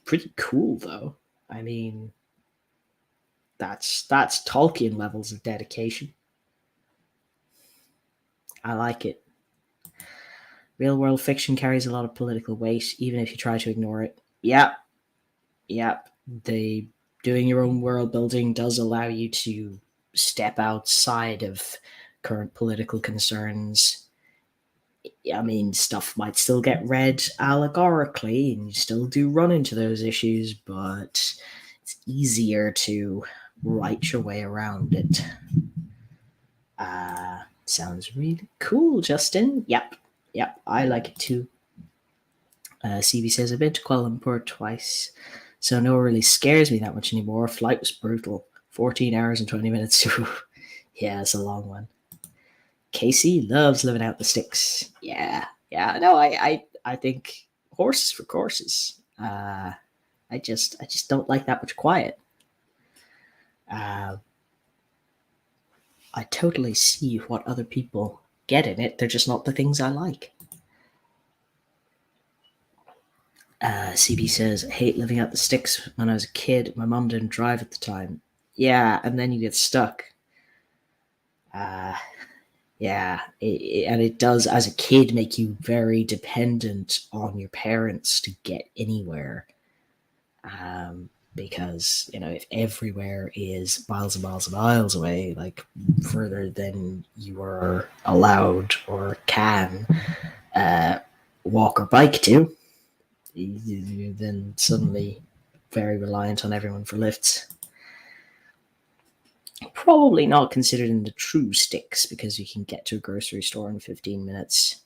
Speaker 1: Pretty cool though. I mean, that's Tolkien levels of dedication. I like it. Real world fiction carries a lot of political weight, even if you try to ignore it. Yep. The doing your own world building does allow you to step outside of current political concerns. I mean, stuff might still get read allegorically, and you still do run into those issues, but it's easier to write your way around it. Sounds really cool, Justin. Yep, I like it too. CB says, I've been to Kuala Lumpur twice, so no one really scares me that much anymore. Flight was brutal. 14 hours and 20 minutes. Yeah, it's a long one. Casey loves living out the sticks. Yeah. No, I think horses for courses. I just don't like that much quiet. I totally see what other people get in it. They're just not the things I like. CB says, I hate living out the sticks. When I was a kid, my mom didn't drive at the time. Yeah, and then you get stuck. Yeah, and it does, as a kid, make you very dependent on your parents to get anywhere. Because, if everywhere is miles and miles and miles away, like further than you are allowed or can walk or bike to, you're then suddenly very reliant on everyone for lifts. Probably not considered in the true sticks because you can get to a grocery store in 15 minutes.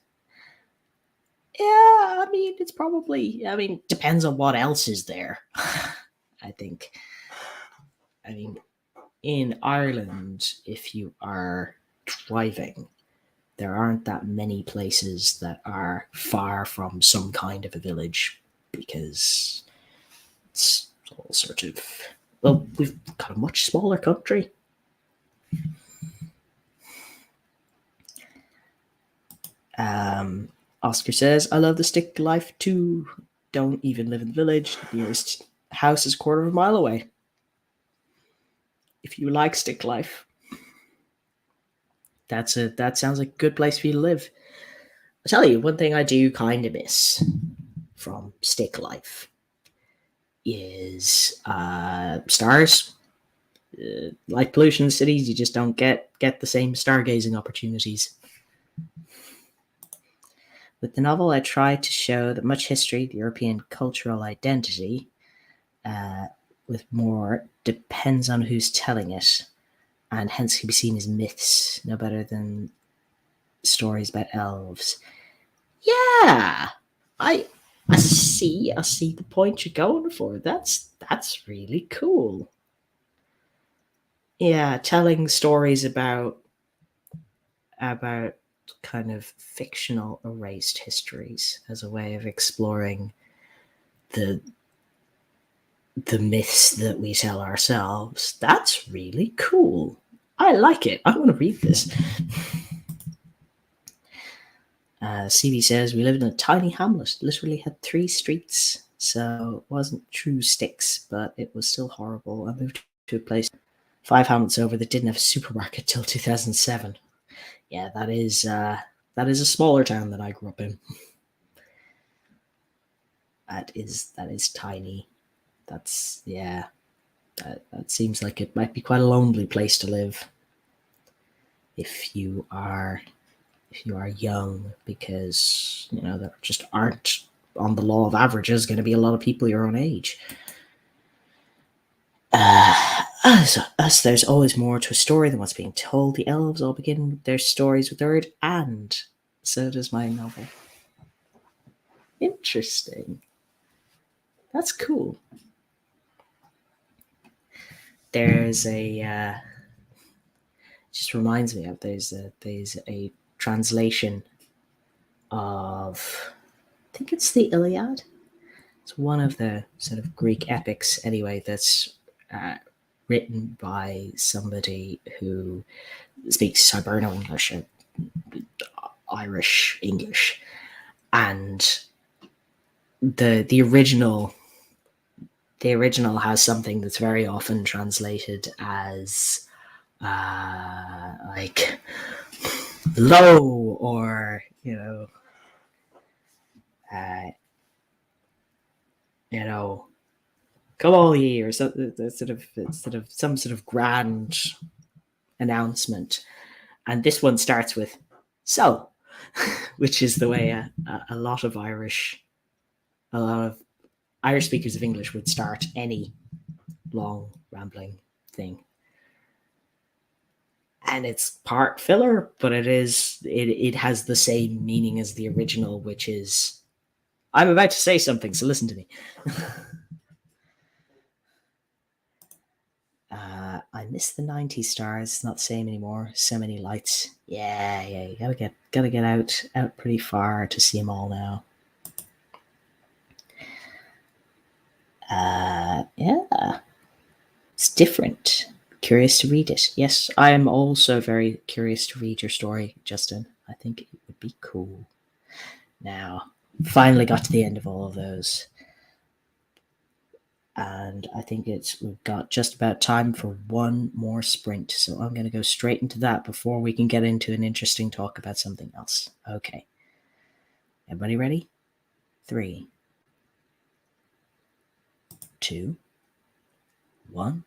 Speaker 1: Yeah, I mean, it's probably, depends on what else is there. I think. I mean, in Ireland, if you are driving, there aren't that many places that are far from some kind of a village because it's all sort of, well, we've got a much smaller country. Oscar says, I love the stick life too. Don't even live in the village. The nearest house is a quarter of a mile away. if you like stick life, that sounds like a good place for you to live. I tell you, one thing I do kind of miss from stick life is stars. Light pollution in cities, you just don't get the same stargazing opportunities. With the novel, I tried to show that much history, the European cultural identity, uh, with more depends on who's telling it, and hence can be seen as myths, no better than stories about elves. Yeah, I I see the point you're going for. That's really cool. Yeah, telling stories about kind of fictional erased histories as a way of exploring the the myths that we tell ourselves. That's really cool. I like it. I want to read this. CB says we lived in a tiny hamlet, literally had 3 streets, so it wasn't true sticks, but it was still horrible. I moved to a place 5 hamlets over that didn't have a supermarket till 2007. Yeah, that is a smaller town than I grew up in. That is tiny. That's yeah. That seems like it might be quite a lonely place to live if you are young, because there just aren't, on the law of averages, going to be a lot of people your own age. As there's always more to a story than what's being told, the elves all begin their stories with the word "and." So does my novel. Interesting. That's cool. There's a just reminds me of there's a translation of, I think it's the Iliad. It's one of the sort of Greek epics, anyway, that's uh, written by somebody who speaks Hiberno English, Irish English, and the original has something that's very often translated as like low, or uh, you know come all ye, or something, sort of some sort of grand announcement. And this one starts with "so," which is the way a lot of Irish speakers of English would start any long rambling thing. And it's part filler, but it has the same meaning as the original, which is, "I'm about to say something, so listen to me." I miss the '90s stars. It's not the same anymore. So many lights. Yeah, yeah. You gotta get out pretty far to see them all now. Yeah, it's different. Curious to read it. Yes, I am also very curious to read your story, Justin. I think it would be cool. Now, finally got to the end of all of those, and I think we've got just about time for one more sprint. So I'm going to go straight into that before we can get into an interesting talk about something else. Okay, everybody ready? 3, 2, 1.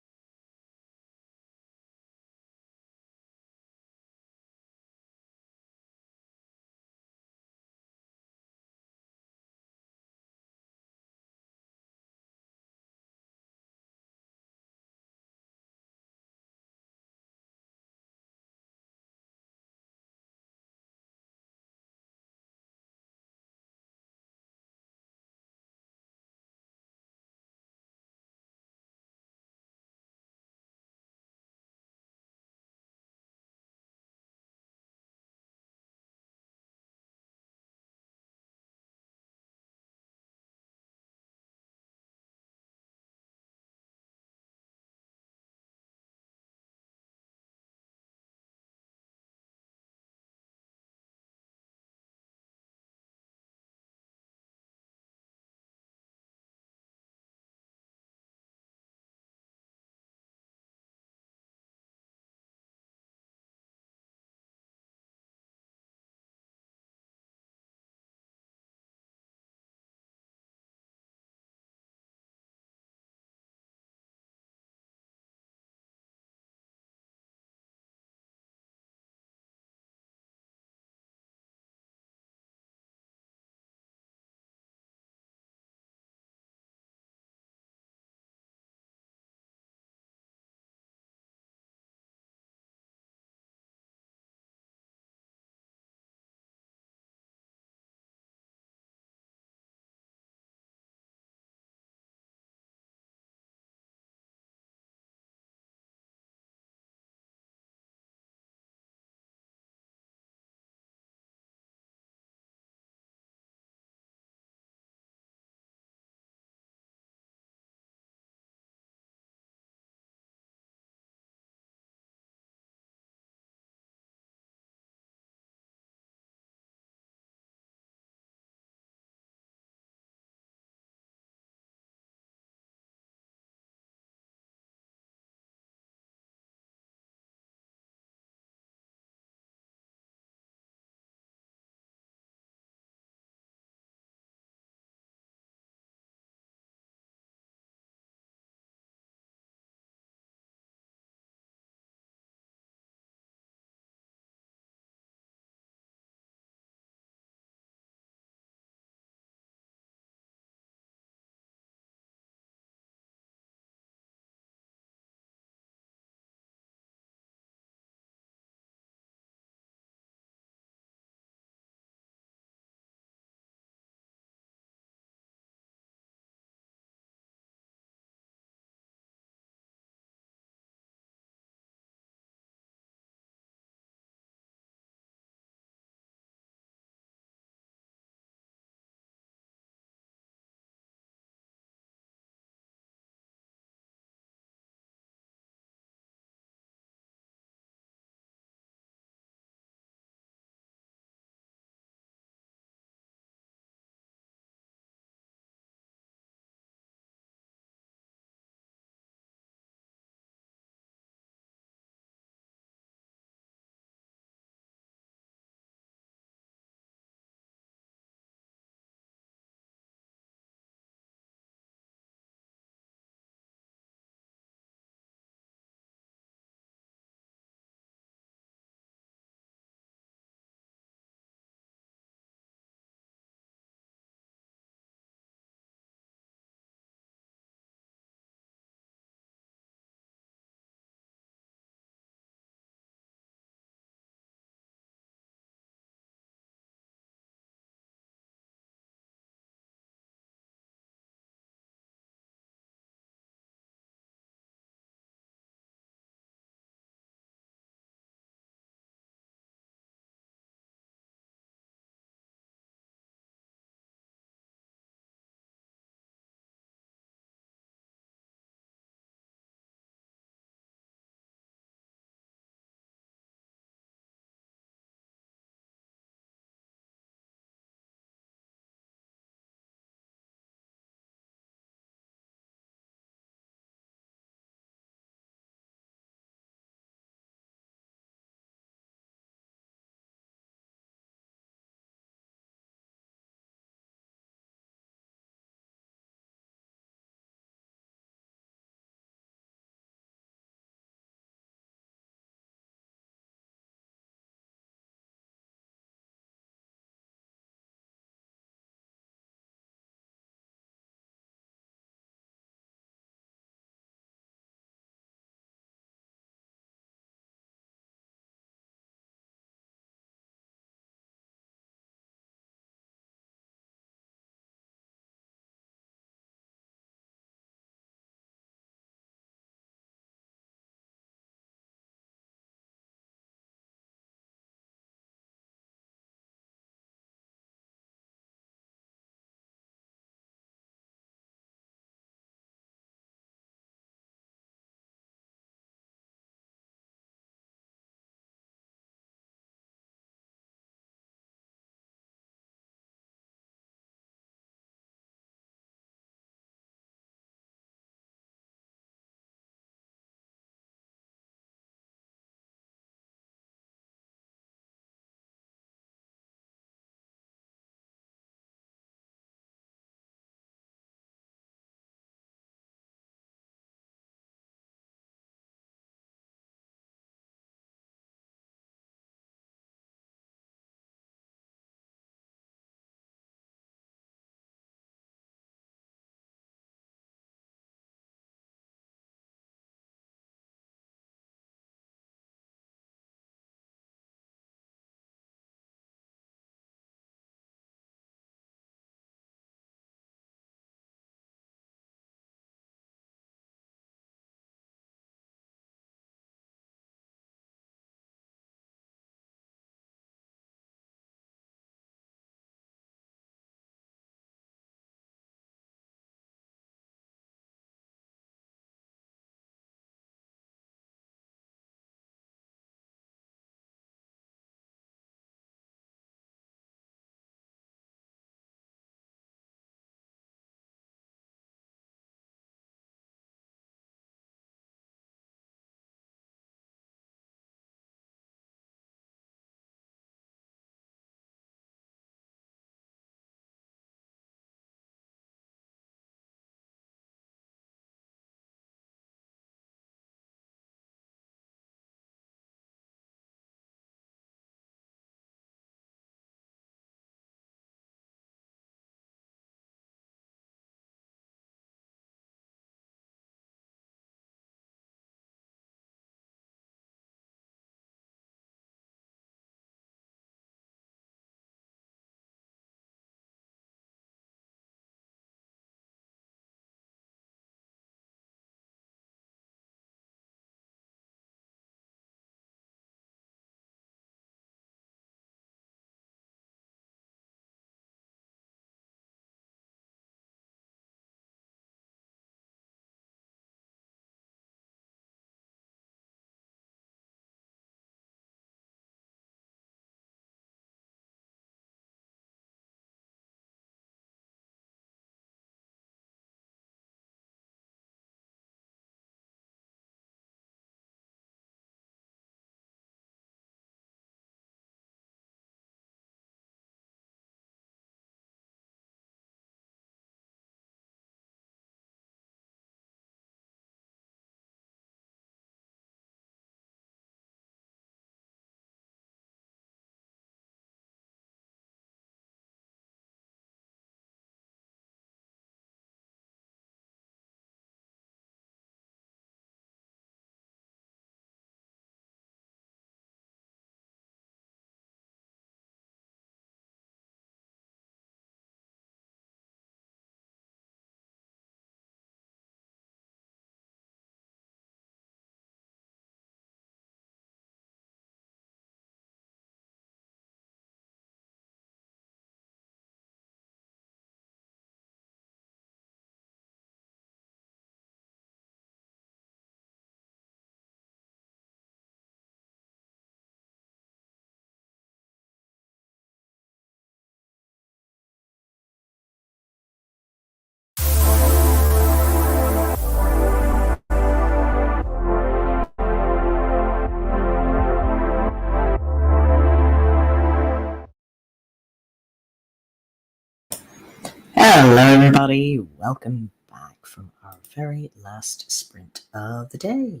Speaker 1: Hello, everybody. Welcome back from our very last sprint of the day.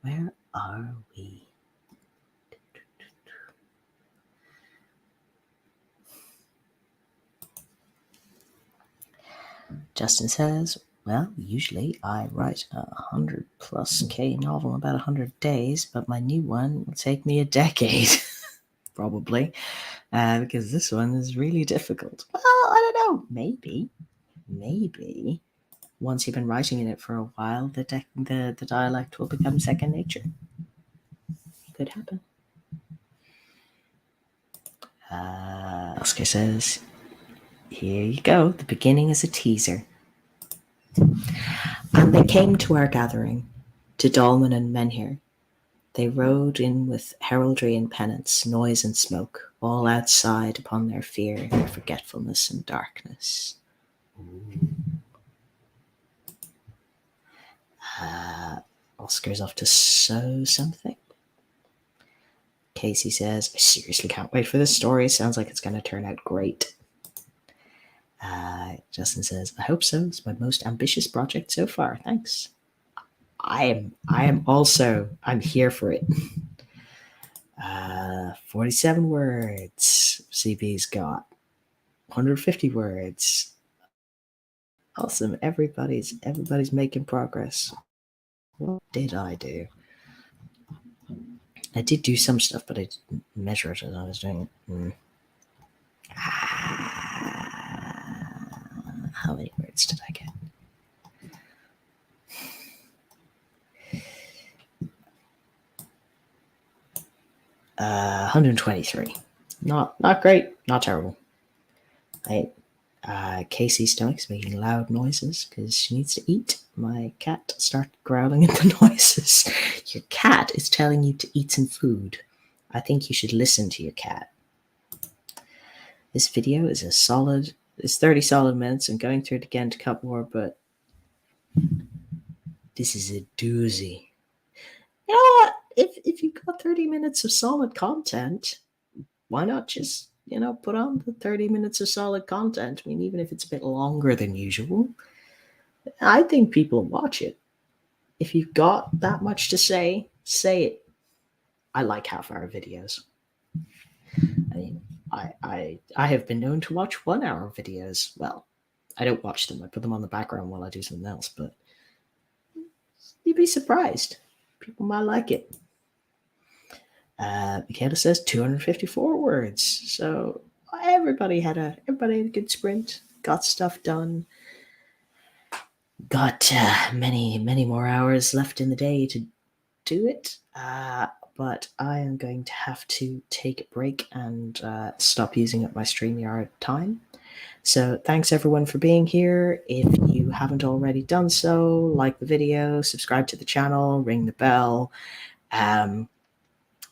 Speaker 1: Where are we? Justin says, well, usually I write a 100+ K novel in about 100 days, but my new one will take me a decade, probably, because this one is really difficult. Well, I don't know. Maybe once you've been writing in it for a while, the dialect will become second nature. Could happen. Oscar says, here you go. The beginning is a teaser. And they came to our gathering, to Dolman and Menhir. They rode in with heraldry and penance, noise and smoke, all outside upon their fear, their forgetfulness and darkness. Oscar's off to sew something. Casey says, I seriously can't wait for this story. Sounds like it's going to turn out great. Justin says, I hope so. It's my most ambitious project so far. Thanks. I'm here for it. 47 words. CB's got 150 words. Awesome. Everybody's making progress. What did I do? I did do some stuff, but I didn't measure it as I was doing it. How many words did I get? Uh, 123. Not great, not terrible. Casey's stomach's making loud noises because she needs to eat. My cat started growling at the noises. Your cat is telling you to eat some food. I think you should listen to your cat. This video is it's 30 solid minutes. I'm going through it again to cut more, but this is a doozy. You know what? If you've got 30 minutes of solid content, why not just, put on the 30 minutes of solid content? I mean, even if it's a bit longer than usual, I think people watch it. If you've got that much to say it. I like half-hour videos. I mean, I have been known to watch 1-hour videos. Well, I don't watch them. I put them on the background while I do something else, but you'd be surprised. People might like it. Michaela says 254 words. So everybody had a good sprint, got stuff done, got many more hours left in the day to do it. But I am going to have to take a break and stop using up my StreamYard time. So thanks everyone for being here. If you haven't already done so, like the video, subscribe to the channel, ring the bell.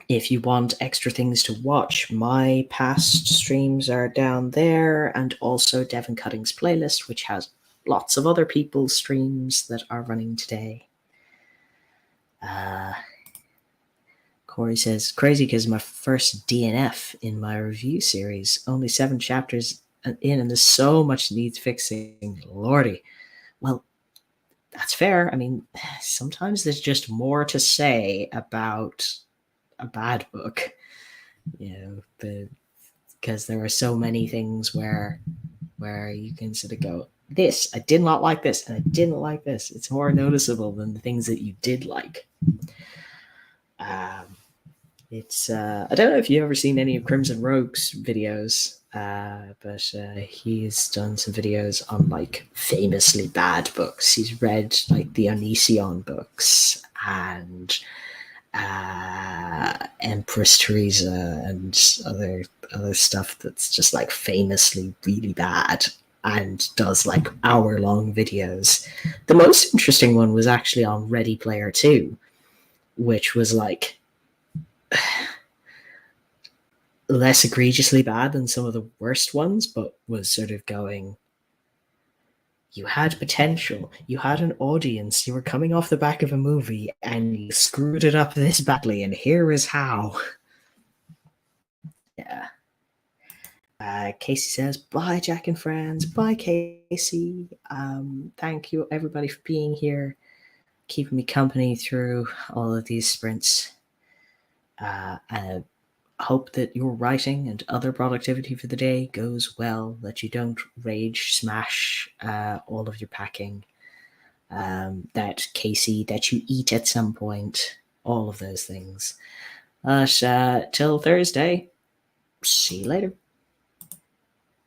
Speaker 1: If you want extra things to watch, my past streams are down there, and also Devin Cutting's playlist, which has lots of other people's streams that are running today. Corey says, crazy because my first DNF in my review series, only 7 chapters in, and there's so much needs fixing. Lordy. Well, that's fair. I mean, sometimes there's just more to say about a bad book, because there are so many things where you can sort of go, this, I did not like this, and I didn't like this. It's more noticeable than the things that you did like. It's I don't know if you've ever seen any of Crimson Rogue's videos, but he's done some videos on like famously bad books. He's read like the Onision books and Empress Teresa and other stuff that's just like famously really bad, and does like hour-long videos. The most interesting one was actually on Ready Player 2, which was like less egregiously bad than some of the worst ones, but was sort of going, you had potential, you had an audience, you were coming off the back of a movie, and you screwed it up this badly, and here is how. Yeah. Casey says, "Bye, Jack and friends. Bye, Casey. Thank you, everybody, for being here, keeping me company through all of these sprints. I hope that your writing and other productivity for the day goes well, that you don't rage smash all of your packing, that Casey, that you eat at some point, all of those things. But till Thursday, see you later."